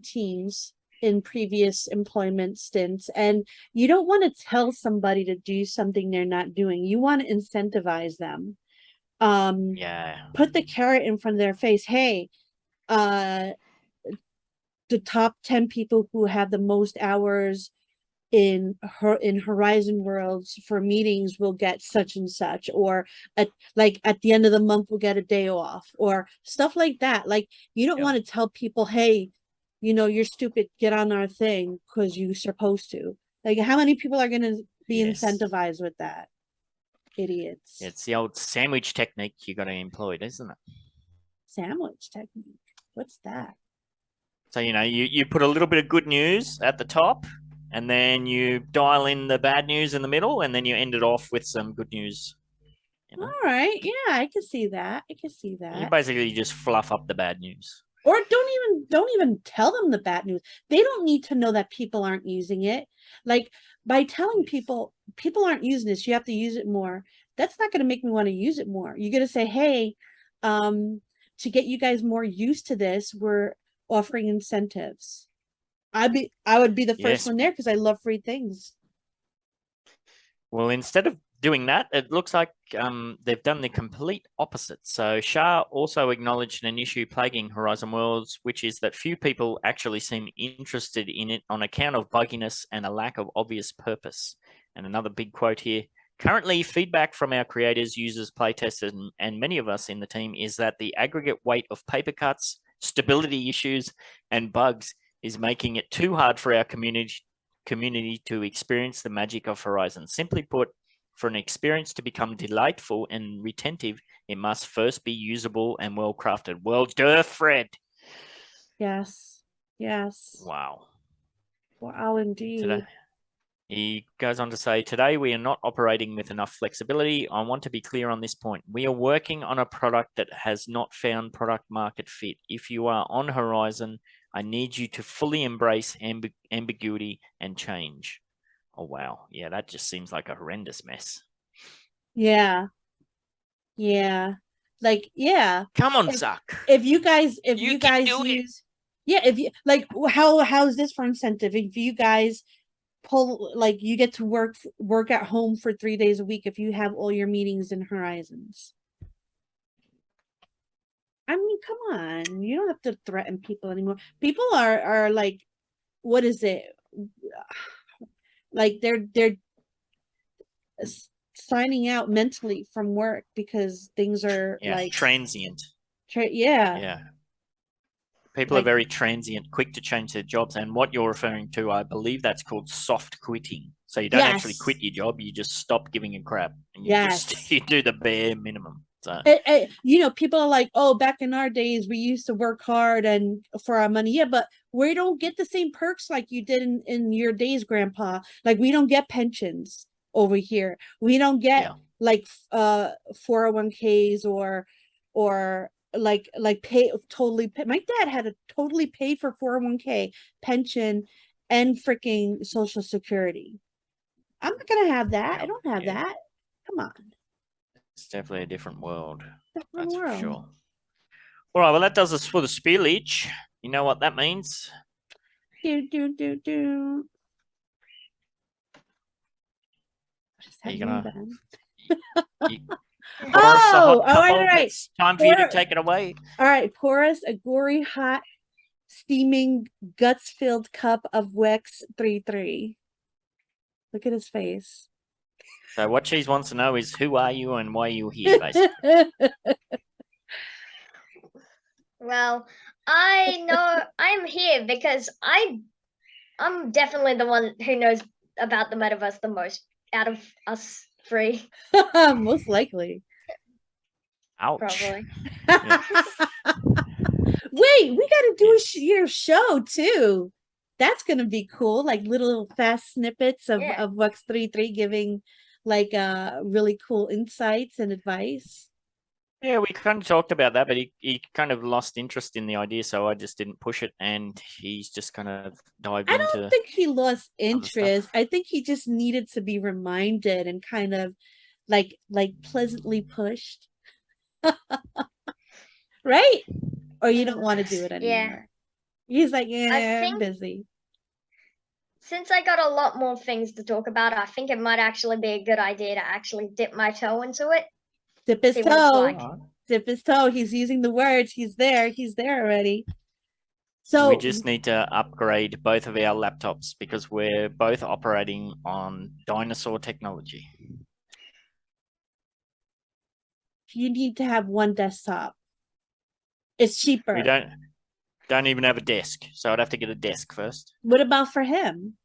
teams in previous employment stints, and you don't want to tell somebody to do something they're not doing. You want to incentivize them. Put the carrot in front of their face. Hey, the top 10 people who have the most hours in Horizon Worlds for meetings will get such and such, or at the end of the month we'll get a day off, or stuff like that. Like, you don't want to tell people, hey, you know, you're stupid, get on our thing because you're supposed to. Like, how many people are going to be incentivized with that? Idiots. It's the old sandwich technique you got to employ, isn't it? Sandwich technique. What's that? So, you know, you put a little bit of good news at the top, and then you dial in the bad news in the middle, and then you end it off with some good news. You know? All right. Yeah, I can see that. I can see that. You basically just fluff up the bad news. Or don't even tell them the bad news. They don't need to know that people aren't using it. Like, by telling people aren't using this, you have to use it more. That's not going to make me want to use it more. You're going to say, hey, to get you guys more used to this, we're offering incentives. I would be the first one there because I love free things. Well, instead of doing that, it looks like they've done the complete opposite. So Shah also acknowledged an issue plaguing Horizon Worlds, which is that few people actually seem interested in it on account of bugginess and a lack of obvious purpose. And another big quote here, currently feedback from our creators, users, playtesters, and many of us in the team is that the aggregate weight of paper cuts, stability issues, and bugs is making it too hard for our community to experience the magic of Horizon. Simply put, for an experience to become delightful and retentive, it must first be usable and well crafted. Well, duh, Fred. Yes. Yes. Wow. Wow, indeed. He goes on to say, today we are not operating with enough flexibility. I want to be clear on this point. We are working on a product that has not found product market fit. If you are on Horizon, I need you to fully embrace ambiguity and change. Oh, wow. Yeah, that just seems like a horrendous mess. Yeah. Yeah. Like, yeah. Come on, Zuck. If you guys use, if you like, how's this for incentive? If you guys pull, like, you get to work at home for 3 days a week if you have all your meetings in Horizons. I mean, come on, you don't have to threaten people anymore. People are like, what is it? Like, they're signing out mentally from work because things are like transient. Yeah. People are very transient, quick to change their jobs. And what you're referring to, I believe that's called soft quitting. So you don't actually quit your job, you just stop giving a crap. And you do the bare minimum. So you know, people are like, oh, back in our days we used to work hard and for our money. Yeah, but we don't get the same perks like you did in your days, Grandpa. Like, we don't get pensions over here. We don't get like 401ks or like totally pay. My dad had a totally paid for 401k, pension, and freaking Social Security. I'm not gonna have that. I don't have that. Come on. It's definitely a different world. That's for sure. All right, well, that does us for the spillage. You know what that means? Do. Are you gonna? All right. It's time for you to take it away. All right, pour us a gory, hot, steaming, guts-filled cup of WX33. Look at his face. So what Cheese wants to know is, who are you and why are you here, basically? Well, I know I'm here because I'm definitely the one who knows about the metaverse the most out of us three. Most likely. Ouch. Probably. Wait, we got to do your show too. That's gonna be cool, like little fast snippets of WX33 giving like really cool insights and advice. Yeah, we kind of talked about that, but he kind of lost interest in the idea, so I just didn't push it, and he's just kind of dived into. I don't think he lost interest. I think he just needed to be reminded and kind of like pleasantly pushed. Right? Or you don't want to do it anymore. He's like, yeah, I'm busy. Since I got a lot more things to talk about, I think it might actually be a good idea to actually dip my toe into it. Dip his toe. Dip his toe. He's using the words. He's there. He's there already. So we just need to upgrade both of our laptops because we're both operating on dinosaur technology. You need to have one desktop. It's cheaper. We don't even have a desk, so I'd have to get a desk first. What about for him?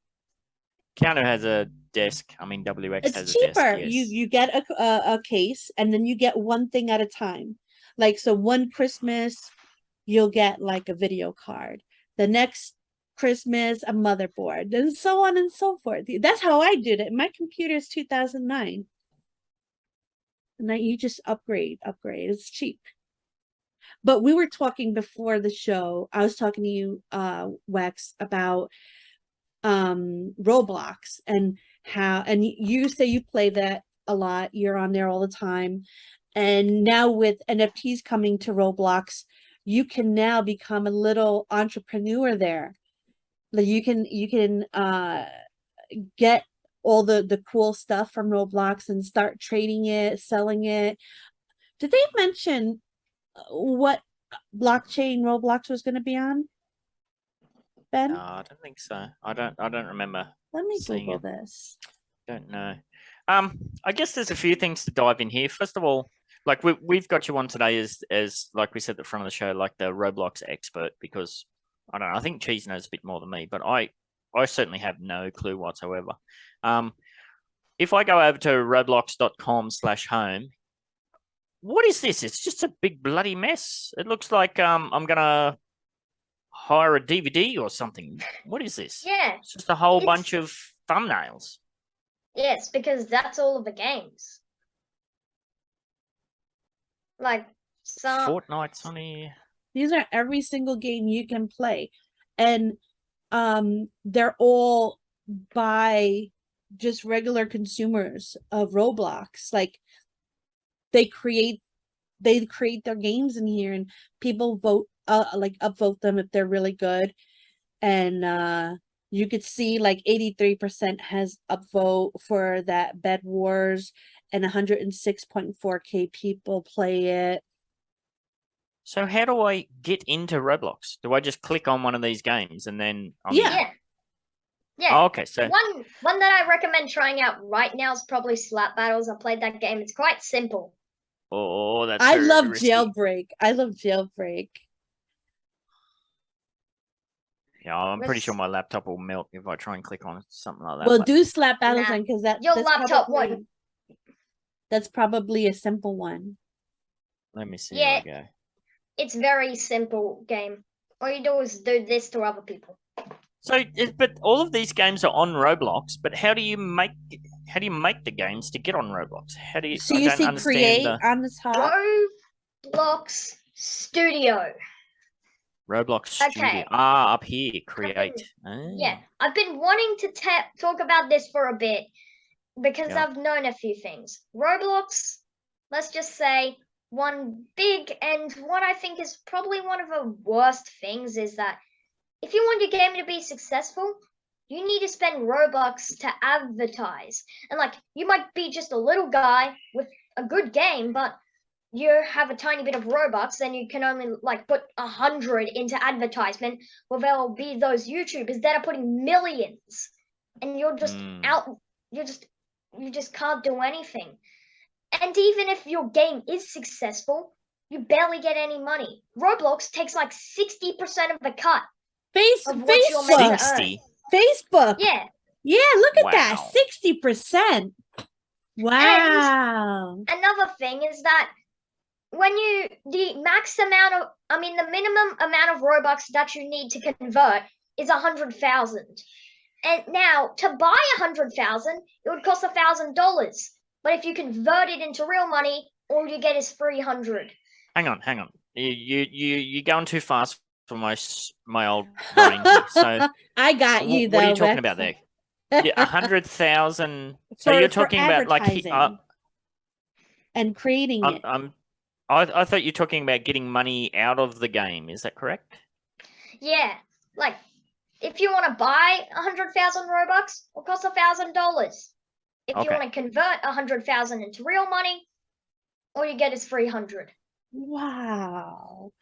Keanu has a desk. I mean, WX has a desk. It's cheaper. You get a case, and then you get one thing at a time. Like, so one Christmas, you'll get like a video card. The next Christmas, a motherboard, and so on and so forth. That's how I did it. My computer is 2009. And then you just upgrade. It's cheap. But we were talking before the show. I was talking to you, Wex, about Roblox and how, and you say you play that a lot. You're on there all the time. And now with NFTs coming to Roblox, you can now become a little entrepreneur there. Like you can get all the cool stuff from Roblox and start trading it, selling it. Did they mention what blockchain Roblox was going to be on, Ben? No, I don't think so. I don't remember. Let me Google this. Don't know. I guess there's a few things to dive in here. First of all, like we've got you on today as like we said at the front of the show, like the Roblox expert, because I don't know, I think Cheese knows a bit more than me, but I certainly have no clue whatsoever. If I go over to roblox.com/home, what is this? It's just a big bloody mess. It looks like I'm gonna hire a DVD or something. What is this? Yeah. It's just a whole bunch of thumbnails. Yes, because that's all of the games. Like Fortnite's on here. These are every single game you can play. And they're all by just regular consumers of Roblox. Like they create their games in here, and people vote like upvote them if they're really good. And you could see like 83% has upvote for that Bed Wars, and 106.4K people play it. So how do I get into Roblox? Do I just click on one of these games and then Yeah. Oh, okay, so one that I recommend trying out right now is probably Slap Battles. I played that game. It's quite simple. Oh, that's I love risky. Jailbreak. I love Jailbreak. Yeah, I'm pretty sure my laptop will melt if I try and click on something like that. Well, do Slap Battles then, because your laptop one. That's probably a simple one. Let me see. Yeah, it's very simple game. All you do is do this to other people. So, but all of these games are on Roblox. But how do you make the games to get on Roblox? How do you? So you see create on the top. Roblox Studio. Roblox Studio. Up here, create. Yeah, I've been wanting to talk about this for a bit because I've known a few things. Roblox, let's just say, one big and what I think is probably one of the worst things is that if you want your game to be successful, you need to spend Robux to advertise. And like, you might be just a little guy with a good game, but you have a tiny bit of Robux, and you can only like put 100 into advertisement. Well, there'll be those YouTubers that are putting millions, and you're just out. You just can't do anything. And even if your game is successful, you barely get any money. Roblox takes like 60% of the cut. Facebook. 60. Facebook. Yeah. Yeah, look at that. 60%. Wow. And another thing is that when the minimum amount of Robux that you need to convert is 100,000. And now to buy 100,000, it would cost $1,000. But if you convert it into real money, all you get is 300. Hang on. You're going too fast for my old brain here. So I got you. What though, are you talking about there? 100,000. So you're talking about like and creating it. I thought you're talking about getting money out of the game. Is that correct? Yeah, like if you want to buy 100,000 Robux, it'll cost $1,000. If you want to convert 100,000 into real money, all you get is 300. Wow.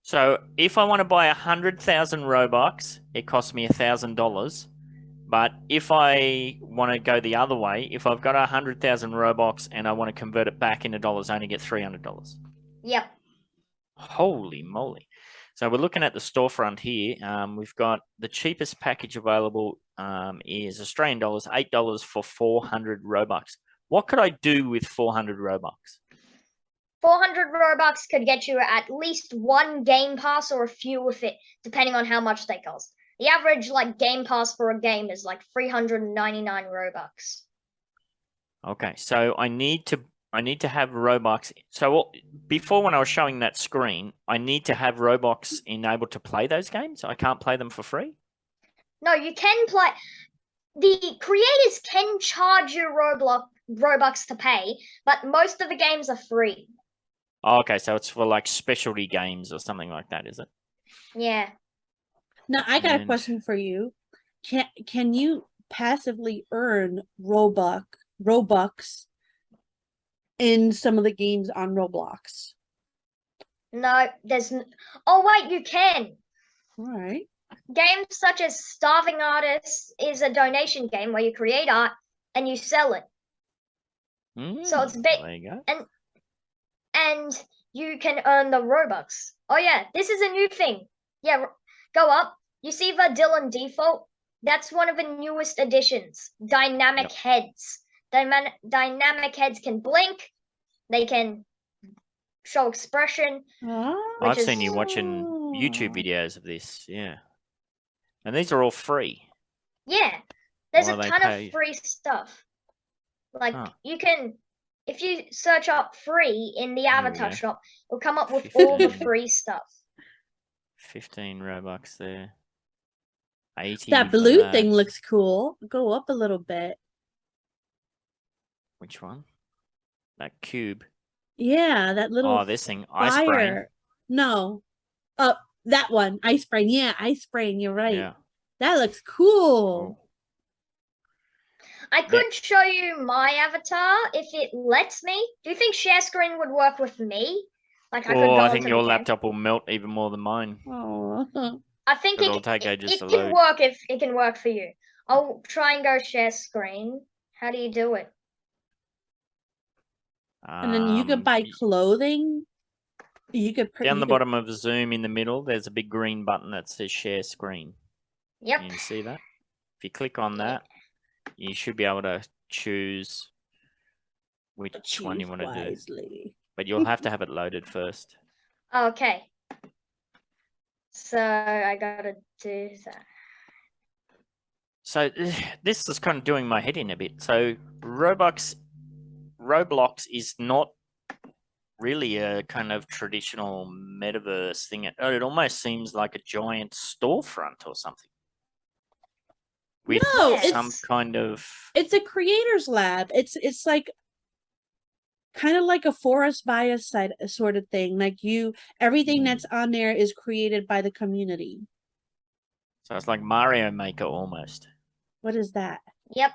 So if I want to buy 100,000 Robux, it costs me $1,000. But if I want to go the other way, if I've got 100,000 Robux and I want to convert it back into dollars, I only get $300. Yep. Holy moly. So we're looking at the storefront here. We've got the cheapest package available is Australian dollars, $8 for 400 Robux. What could I do with 400 Robux? 400 Robux could get you at least one game pass or a few if it, depending on how much they cost. The average like game pass for a game is like 399 Robux. Okay, so I need to have Robux. So before, when I was showing that screen, I need to have Robux enabled to play those games. I can't play them for free. No, you can play. The creators can charge you Robux to pay, but most of the games are free. Oh, okay, so it's for like specialty games or something like that, is it? Yeah. Now I got a question for you. Can you passively earn Robux in some of the games on Roblox? No, there's. Oh wait, you can. All right. Games such as Starving Artists is a donation game where you create art and you sell it. So it's a bit. There you go. And you can earn the Robux. Oh yeah, this is a new thing. Yeah, go up. You see the Dylan default? That's one of the newest additions. Dynamic heads. Dynamic heads can blink. They can show expression. I've seen you watching YouTube videos of this, yeah. And these are all free. Yeah, there's a ton of free stuff. Like you can, if you search up free in the avatar shop, it'll come up with 15. All the free stuff. 15 Robux there. 80. That blue thing looks cool. Go up a little bit. Which one? That cube. Yeah, that little. Oh, this thing. Ice brain. No. That one. Ice brain. Yeah, ice brain. You're right. Yeah. That looks cool. Oh. I could show you my avatar if it lets me. Do you think share screen would work with me? Like I think your laptop will melt even more than mine. Oh. I think it can work if it can work for you. I'll try and go share screen. How do you do it? And then you could buy clothing. You could down the bottom of Zoom in the middle. There's a big green button that says share screen. Yep. Can you see that? If you click on that, you should be able to choose which one you want to do. But you'll have to have it loaded first. Okay. So I gotta do that. So this is kind of doing my head in a bit. So Roblox is not really a kind of traditional metaverse thing. It almost seems like a giant storefront or something. With some kind of. It's a creators lab. It's like kind of like a forest bias sort of thing. Like everything that's on there is created by the community. So it's like Mario Maker almost. What is that? Yep.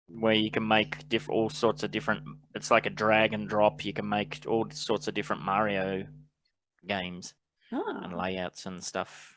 Where you can make all sorts of different. It's like a drag and drop. You can make all sorts of different Mario games and layouts and stuff.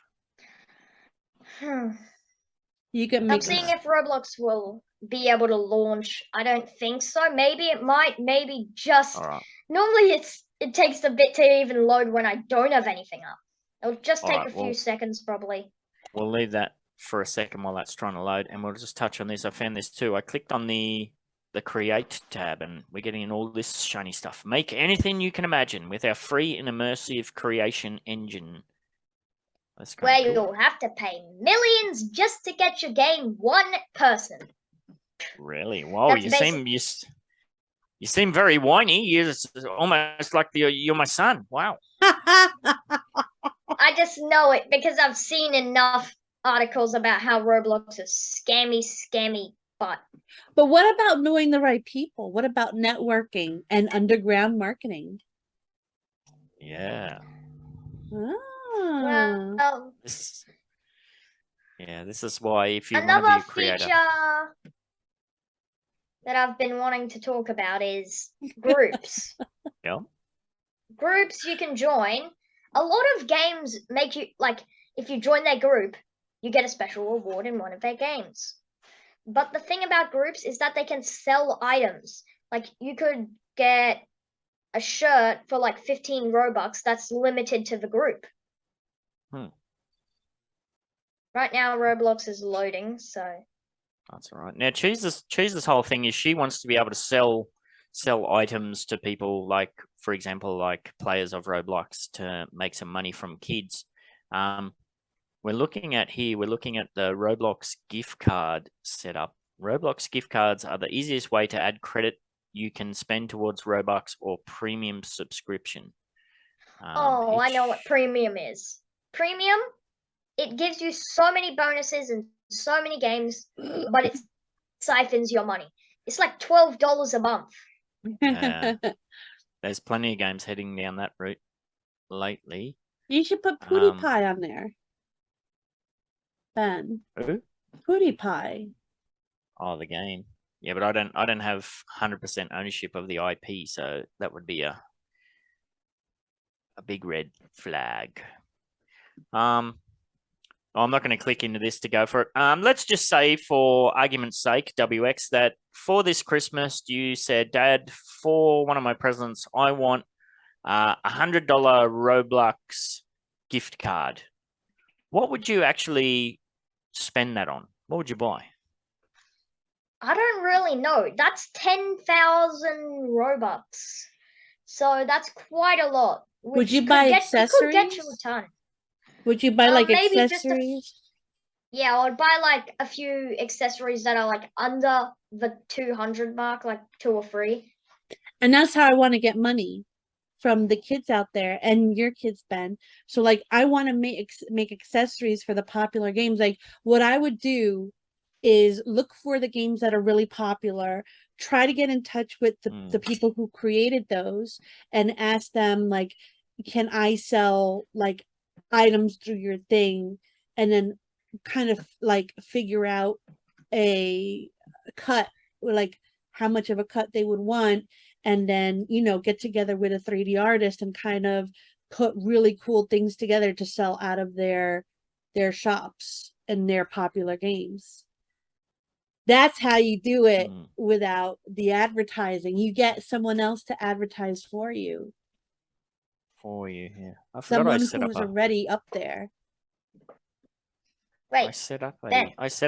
You can. I'm seeing if Roblox will be able to launch. I don't think so. Maybe it might. Maybe just. Normally, it takes a bit to even load when I don't have anything up. It'll just take a few seconds, probably. We'll leave that for a second while that's trying to load, and we'll just touch on this. I found this too. I clicked on the Create tab, and we're getting in all this shiny stuff. Make anything you can imagine with our free and immersive creation engine. where you'll have to pay millions just to get your game one person. Really? Wow, you seem very whiny. You're almost like you're my son. Wow. I just know it because I've seen enough articles about how Roblox is scammy, but what about knowing the right people? What about networking and underground marketing? Yeah. Well, this is why if you want another to be a creator, feature that I've been wanting to talk about is groups. Yeah. Groups you can join. A lot of games make you, like, if you join their group, you get a special reward in one of their games. But the thing about groups is that they can sell items. Like, you could get a shirt for like 15 Robux that's limited to the group. Right now, Roblox is loading, so that's all right. Now, Cheese's whole thing is she wants to be able to sell items to people, like, for example, like players of Roblox, to make some money from kids. We're looking at the Roblox gift card setup. Roblox gift cards are the easiest way to add credit you can spend towards Robux or premium subscription. I know what premium is. Premium, it gives you so many bonuses and so many games, but it siphons your money. It's like $12 a month. There's plenty of games heading down that route lately. You should put PewDiePie on there, Ben. Who? PewDiePie. Oh, the game. Yeah, but I don't have 100% ownership of the IP, so that would be a big red flag. I'm not going to click into this to go for it. Let's just say, for argument's sake, WX, that for this Christmas, you said, Dad, for one of my presents, I want $100 Roblox gift card. What would you actually spend that on? What would you buy? I don't really know. That's 10,000 Robux. So that's quite a lot. Would you buy accessories? It could get you a ton. Would you buy like accessories? Yeah, I would buy like a few accessories that are like under the 200 mark, like 2 or 3. And that's how I want to get money from the kids out there and your kids, Ben. So like, I want to make accessories for the popular games. Like, what I would do is look for the games that are really popular, try to get in touch with the people who created those, and ask them, like, can I sell like items through your thing, and then kind of like figure out a cut, like how much of a cut they would want, and then, you know, get together with a 3D artist and kind of put really cool things together to sell out of their shops and their popular games. That's how you do it without the advertising. You get someone else to advertise for you. Yeah. Someone who's already up there. Wait. I set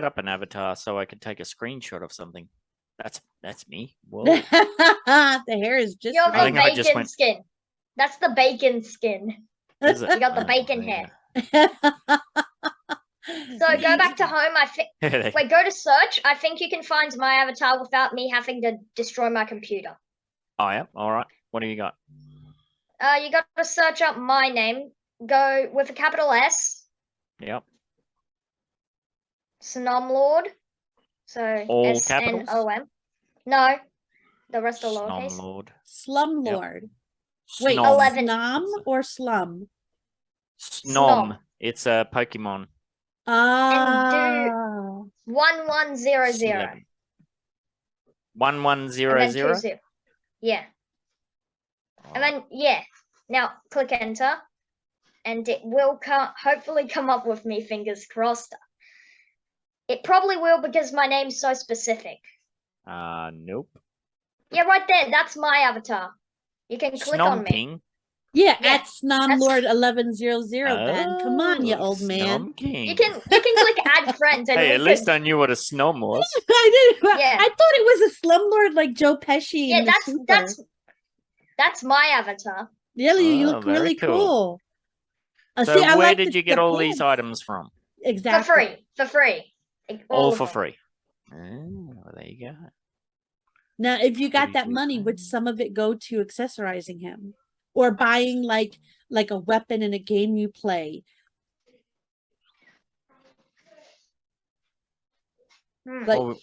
up an avatar so I could take a screenshot of something. That's me. Whoa. The hair is just You're the bacon skin. That's the bacon skin. You got the bacon hair. So go back to home. Wait, go to search. I think you can find my avatar without me having to destroy my computer. Oh, yeah. All right. What do you got? You got to search up my name. Go with a capital S. Yep. Snomlord. So all SNOM. No, the rest are lowercase. Slumlord. Yep. Wait, Snom. 11. Snom or slum? Snom. It's a Pokemon. And do 1100. 1100. Yeah. And then now click enter, and it will hopefully come up with me, fingers crossed. It probably will, because my name's so specific. Nope. Yeah, right there. That's my avatar. You can click on me. Yeah, at Snomlord 1100. Ben, come on, you old man. You can click add friends. And hey, at least I knew what a snom was. I did. Yeah. I thought it was a slumlord like Joe Pesci. Yeah, that's my avatar. Yeah, you look really cool. So where did you get all these items from? Exactly. For free. All for free. Oh, well, there you go. Now, if you got that money, would some of it go to accessorizing him or buying like a weapon in a game you play? Like,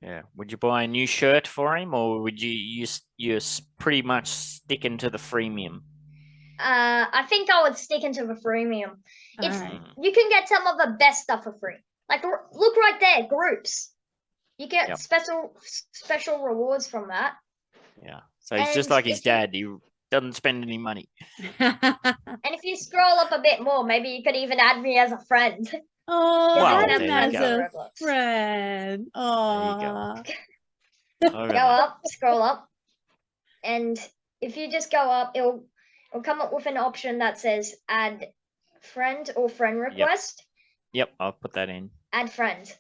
yeah, would you buy a new shirt for him, or would you pretty much sticking to the freemium? I think I would stick into the freemium. It's right. You can get some of the best stuff for free. Like look right there, groups. You get special rewards from that. Yeah. So he's just like his dad. He doesn't spend any money. And if you scroll up a bit more, maybe you could even add me as a friend. Oh, Well, add him there as you go. a friend. Oh. Go up, scroll up, and if you just go up, it'll come up with an option that says add friend or friend request. Yep, I'll put that in. Add friend.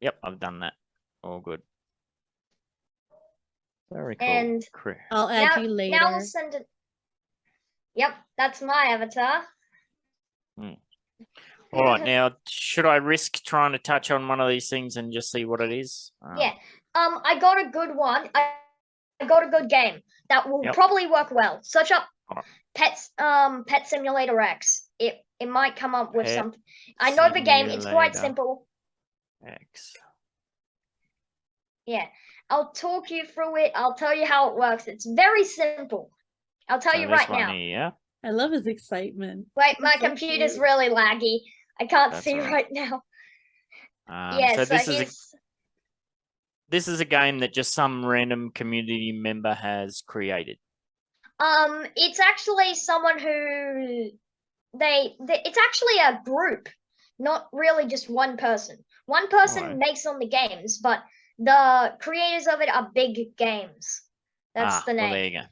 Yep, I've done that. All good. Very cool. And I'll add you later. Now we'll send it. Yep, that's my avatar. All right, now should I risk trying to touch on one of these things and just see what it is? Yeah. I got a good one. I got a good game that will probably work well. Search up Pet Simulator X. It might come up with something. I know the game. It's quite simple. X. Yeah. I'll talk you through it. I'll tell you how it works. It's very simple. I'll tell you right now. Yeah. I love his excitement. Wait, my computer's really laggy. I can't see right now. So this is a game that just some random community member has created. It's actually someone who it's actually a group, not really just one person. One person makes on the games, but the creators of it are Big Games. That's the name. Well, there you go.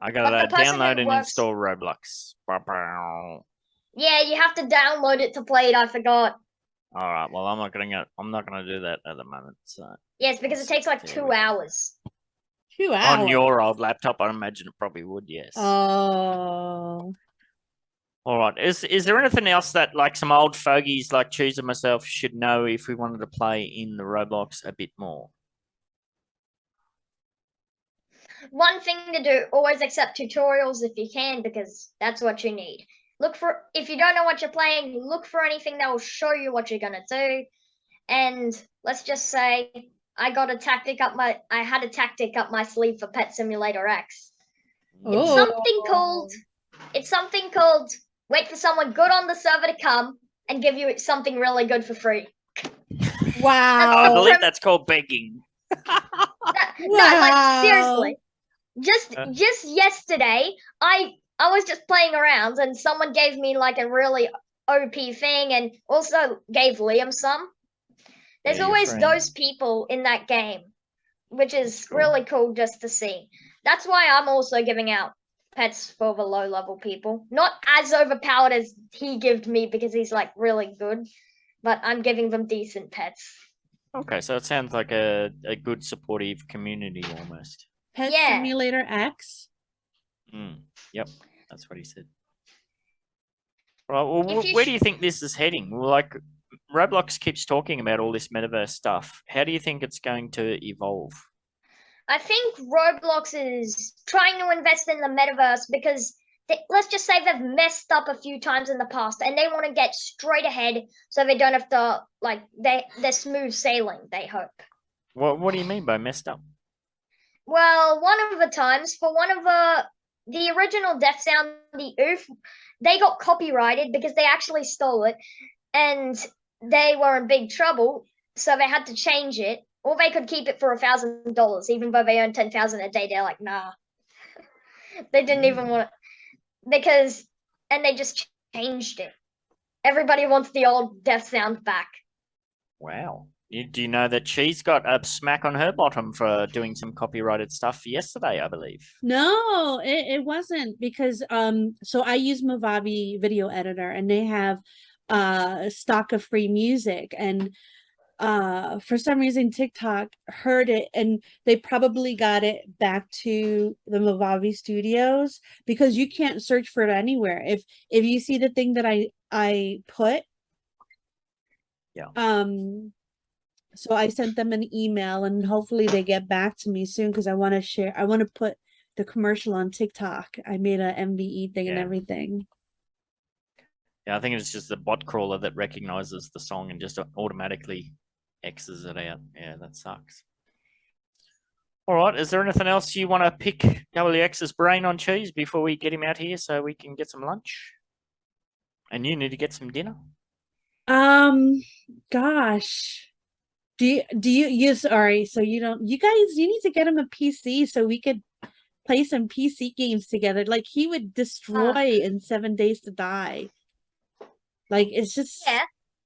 I gotta download and install Roblox. Yeah, you have to download it to play it. I forgot. All right. Well, I'm not gonna do that at the moment. So. Yes, because it takes like 2 hours. 2 hours on your old laptop. I imagine it probably would. Yes. Oh. All right. Is there anything else that like some old fogies like Cheese and myself should know if we wanted to play in the Roblox a bit more? One thing to do, always accept tutorials if you can, because that's what you need. If you don't know what you're playing, look for anything that will show you what you're gonna do. And let's just say I had a tactic up my sleeve for Pet Simulator X. It's something called wait for someone good on the server to come and give you something really good for free. Wow. I believe that's called begging. No, like seriously. Just yesterday, I was just playing around and someone gave me like a really OP thing and also gave Liam some. There's always those people in that game, which is really cool just to see. That's why I'm also giving out pets for the low level people. Not as overpowered as he gave me because he's like really good, but I'm giving them decent pets. Okay, so it sounds like a good supportive community almost. Pet Simulator X? Yep, that's what he said. Right, well, where do you think this is heading? Well, like, Roblox keeps talking about all this Metaverse stuff. How do you think it's going to evolve? I think Roblox is trying to invest in the Metaverse because let's just say they've messed up a few times in the past and they want to get straight ahead so they don't have to, like, they're smooth sailing, they hope. What do you mean by messed up? Well, one of the times, for one of the original death sound, the oof, they got copyrighted because they actually stole it and they were in big trouble, so they had to change it, or they could keep it for $1,000, even though they earn 10,000 a day. They're like, nah. They didn't even want it and they just changed it. Everybody wants the old death sound back. Wow. Do you know that she's got a smack on her bottom for doing some copyrighted stuff yesterday, I believe? No, it wasn't because so I use Movavi video editor and they have stock of free music and for some reason TikTok heard it, and they probably got it back to the Movavi Studios, because you can't search for it anywhere. If you see the thing that I put, so I sent them an email, and hopefully they get back to me soon, because I want to put the commercial on TikTok. I made a MVE thing and everything. Yeah, I think it's just the bot crawler that recognizes the song and just automatically X's it out. Yeah, that sucks. All right, is there anything else you want to pick WX's brain on, Cheese, before we get him out here so we can get some lunch? And you need to get some dinner. Gosh. Do you sorry, so you need to get him a PC so we could play some PC games together. Like, he would destroy in 7 Days to Die. Like, it's just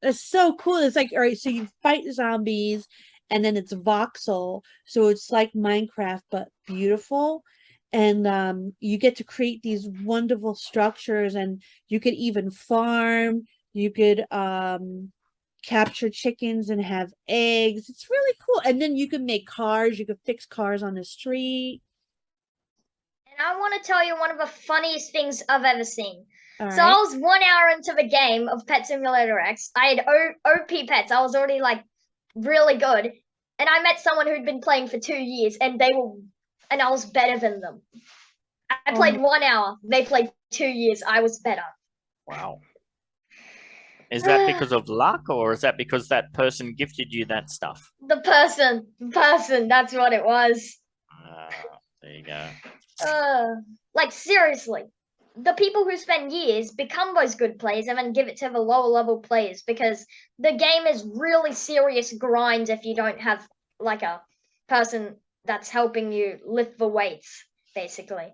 it's so cool. It's like, all right, so you fight zombies, and then it's voxel, so it's like Minecraft but beautiful. And you get to create these wonderful structures, and you could even farm. You could capture chickens and have eggs. It's really cool. And then you can make cars. You could fix cars on the street. And I want to tell you one of the funniest things I've ever seen. All so right. I was 1 hour into the game of Pet Simulator X. I had OP pets. I was already like really good. And I met someone who'd been playing for 2 years, and I was better than them. I played 1 hour. They played 2 years. I was better. Wow. Is that because of luck, or is that because that person gifted you that stuff? The person, that's what it was. There you go. Like, seriously, the people who spend years become those good players and then give it to the lower level players, because the game is really serious grind if you don't have like a person that's helping you lift the weights, basically.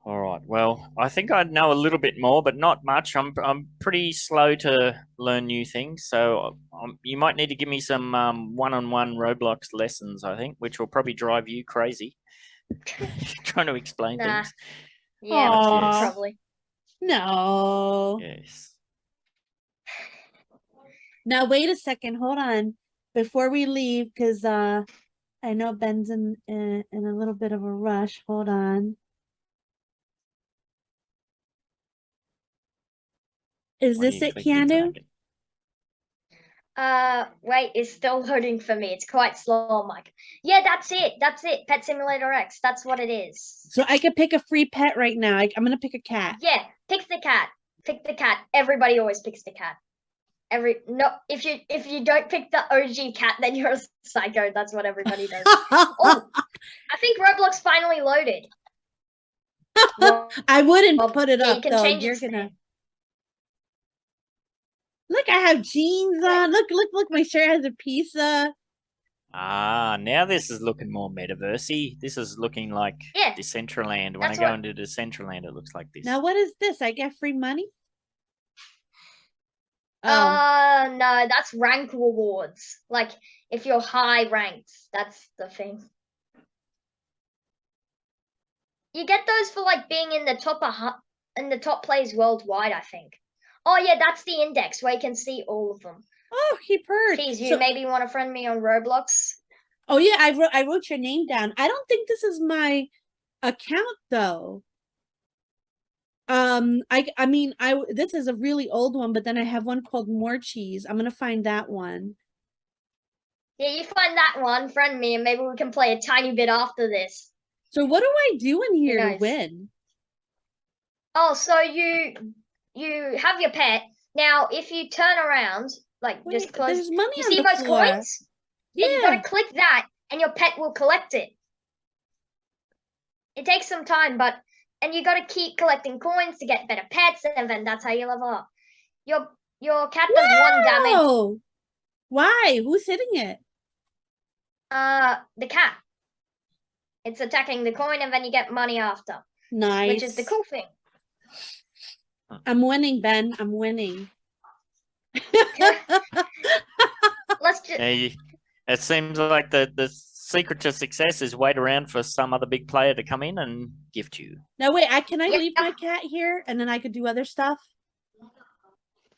All right. Well, I think I know a little bit more, but not much. I'm pretty slow to learn new things, so you might need to give me some one-on-one Roblox lessons, I think, which will probably drive you crazy trying to explain things. Yeah, Aww. probably. No. Yes. Now wait a second. Hold on. Before we leave, because I know Ben's in a little bit of a rush. Hold on. Is this it, Keanu? Wait, it's still loading for me. It's quite slow, Mike. Yeah, that's it. That's it. Pet Simulator X. That's what it is. So I could pick a free pet right now. I'm gonna pick a cat. Yeah, pick the cat. Pick the cat. Everybody always picks the cat. If you don't pick the OG cat, then you're a psycho. That's what everybody does. Oh, I think Roblox finally loaded. I wouldn't put it up you can though. change You're its gonna. name. Look, I have jeans on. Look, my shirt has a pizza. Now this is looking more metaversey. This is looking like Decentraland. When I go into Decentraland, it looks like this. Now, what is this? I get free money? No, that's rank rewards. Like, if you're high ranked, that's the thing. You get those for like being in the top players worldwide, I think. Oh yeah, that's the index where you can see all of them. Oh, he purred. Please, you maybe want to friend me on Roblox? Oh yeah, I wrote your name down. I don't think this is my account though. This is a really old one, but then I have one called Morecheese. I'm gonna find that one. Yeah, you find that one, friend me, and maybe we can play a tiny bit after this. So what do I do in here to win? Oh, so you have your pet. Now, if you turn around, like, just close. There's money you on see the those floor. coins? Yeah. And you gotta click that, and your pet will collect it. It takes some time, and you gotta keep collecting coins to get better pets, and then that's how you level up. Your cat does 1 damage. Why? Who's hitting it? The cat. It's attacking the coin, and then you get money after. Nice. Which is the cool thing. I'm winning, Ben. I'm winning. Let's just. It seems like the secret to success is wait around for some other big player to come in and gift you. Now wait, can I leave my cat here and then I could do other stuff?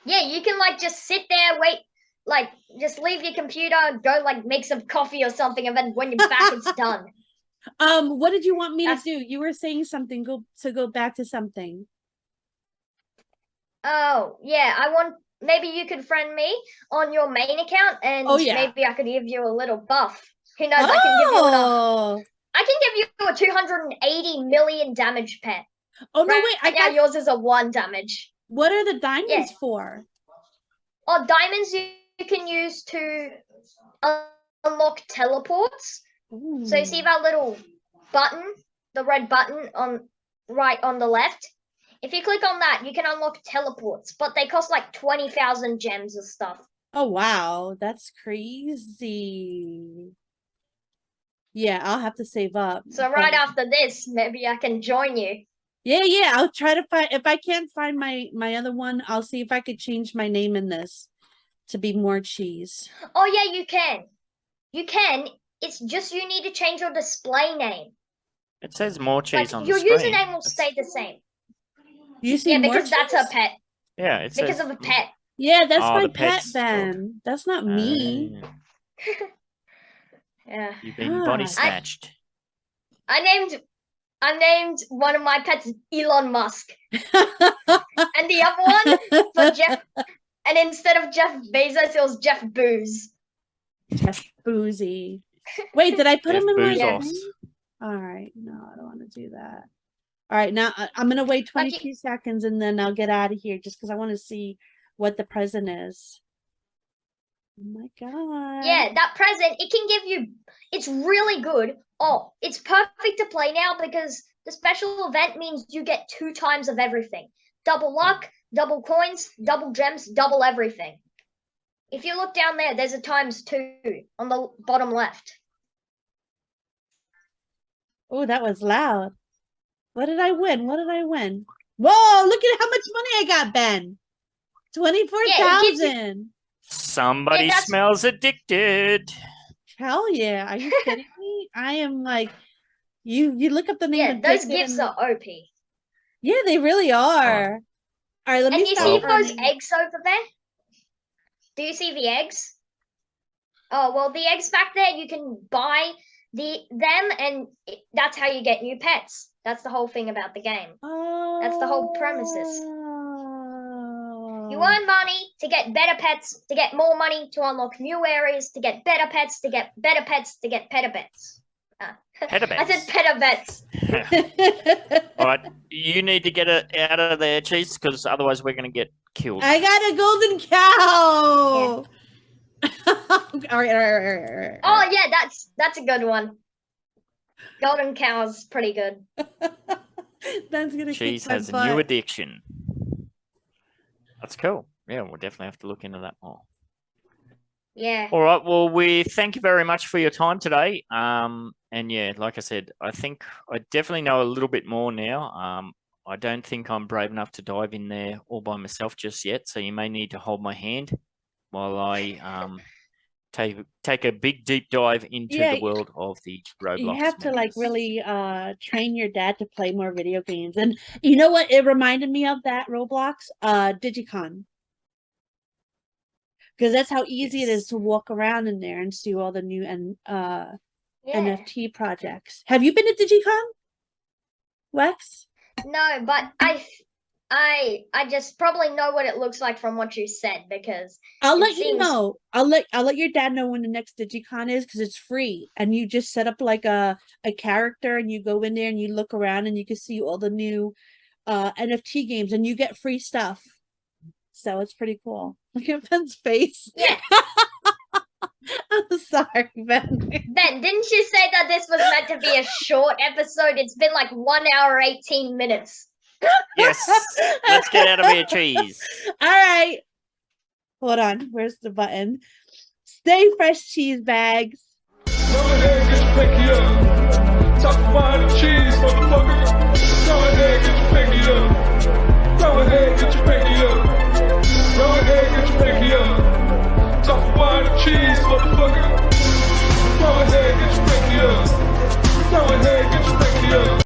Yeah, you can like just sit there, wait like just leave your computer, go like make some coffee or something, and then when you're back, it's done. What did you want me to do? You were saying something. Go back to something. Oh yeah, maybe you could friend me on your main account, and maybe I could give you a little buff. Who knows? I can give you a 280 million damage pet. Oh no, wait! Now yours is a 1 damage. What are the diamonds for? Oh, diamonds you can use to unlock teleports. Ooh. So you see that little button, the red button on the left? If you click on that, you can unlock teleports, but they cost like 20,000 gems or stuff. Oh wow, that's crazy. Yeah, I'll have to save up. So right after this, maybe I can join you. Yeah, I'll try to find, if I can't find my other one, I'll see if I could change my name in this to be Morecheese. Oh yeah, you can. You can. It's just you need to change your display name. It says Morecheese on the your screen. Your username will stay the same. You see because that's a pet. Yeah, it because says... of a pet. Yeah, that's my pet, Ben. That's not me. Yeah. You've been body snatched. I named one of my pets Elon Musk. And the other one for Jeff. And instead of Jeff Bezos, it was Jeff Booze. Jeff Boozy. Wait, did I put him in my name? Bezos. All right. No, I don't want to do that. All right, now I'm going to wait 22 seconds and then I'll get out of here just because I want to see what the present is. Oh my God. Yeah, that present, it can give you, it's really good. Oh, it's perfect to play now because the special event means you get 2 times of everything. Double luck, double coins, double gems, double everything. If you look down there, there's a ×2 on the bottom left. Oh, that was loud. What did I win? What did I win? Whoa, look at how much money I got, Ben. 24,000. Somebody smells addicted. Hell yeah. Are you kidding me? I am like, you look up the name. Yeah, those gifts are OP. Yeah, they really are. All right, let me And you see those eggs over there? Do you see the eggs? Oh, well, the eggs back there, you can buy them, and that's how you get new pets. That's the whole thing about the game. Oh. That's the whole premises. You earn money to get better pets, to get more money to unlock new areas, to get better pets, to get better pets, to get better pets. I said better pets. All right, you need to get it out of there, Cheese, because otherwise we're going to get killed. I got a golden cow. Yeah. all right. Oh yeah, that's a good one. Golden cow's pretty good. That's gonna Cheese has a new addiction. That's cool. Yeah, we'll definitely have to look into that more. Yeah. All right. Well, we thank you very much for your time today. And yeah, like I said, I think I definitely know a little bit more now. I don't think I'm brave enough to dive in there all by myself just yet. So you may need to hold my hand while I take a big deep dive into the world of the Roblox. You have to like really train your dad to play more video games. And you know what? It reminded me of that Roblox, Digicon. Because that's how easy it is to walk around in there and see all the new NFT projects. Have you been to Digicon, Wex? No, but I just probably know what it looks like from what you said, because I'll let you know. I'll let your dad know when the next Digicon is, because it's free, and you just set up like a character and you go in there and you look around and you can see all the new NFT games and you get free stuff. So it's pretty cool. Look at Ben's face. Yeah. I'm sorry, Ben. Ben, didn't you say that this was meant to be a short episode? It's been like 1 hour, 18 minutes. Yes. Let's get out of here, Cheese. All right. Hold on. Where's the button? Stay fresh, cheese bags. Go ahead, get your pinky up. Talk wine and cheese, motherfucker. Go ahead, get your pinky up. Go ahead, get your pinky up. Go ahead, get your pinky up. Talk wine and cheese, motherfucker. Go ahead, get your pinky up. Go ahead, get your pinky up.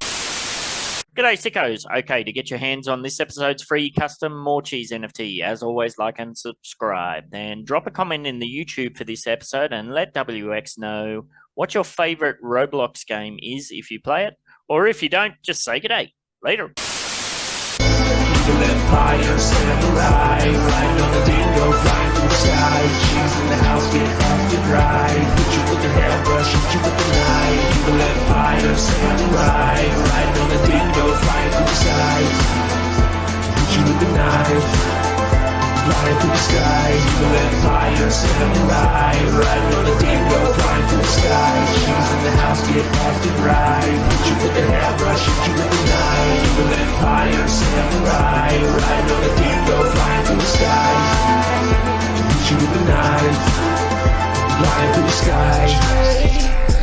G'day, sickos. Okay, to get your hands on this episode's free custom Morecheese NFT, as always, like and subscribe. Then drop a comment in the YouTube for this episode and let WX know what your favorite Roblox game is if you play it. Or if you don't, just say g'day. Later. Empire, samurai, ride on the dingo, flying through the sky. Cheese in the house, get off, get right. Hit you with the hairbrush, hit you with the knife. Evil empire, samurai, ride on the dingo, flying through the sky. Hit you with the knife, flying through the sky. Evil empire, samurai, ride on the dingo, flying through the sky. Cheese in the house, get off, get right. Hit you with the hairbrush, hit you with the knife. Evil empire, samurai, ride on the dingo, flying through the sky. Hit you with the knife, flying through the sky.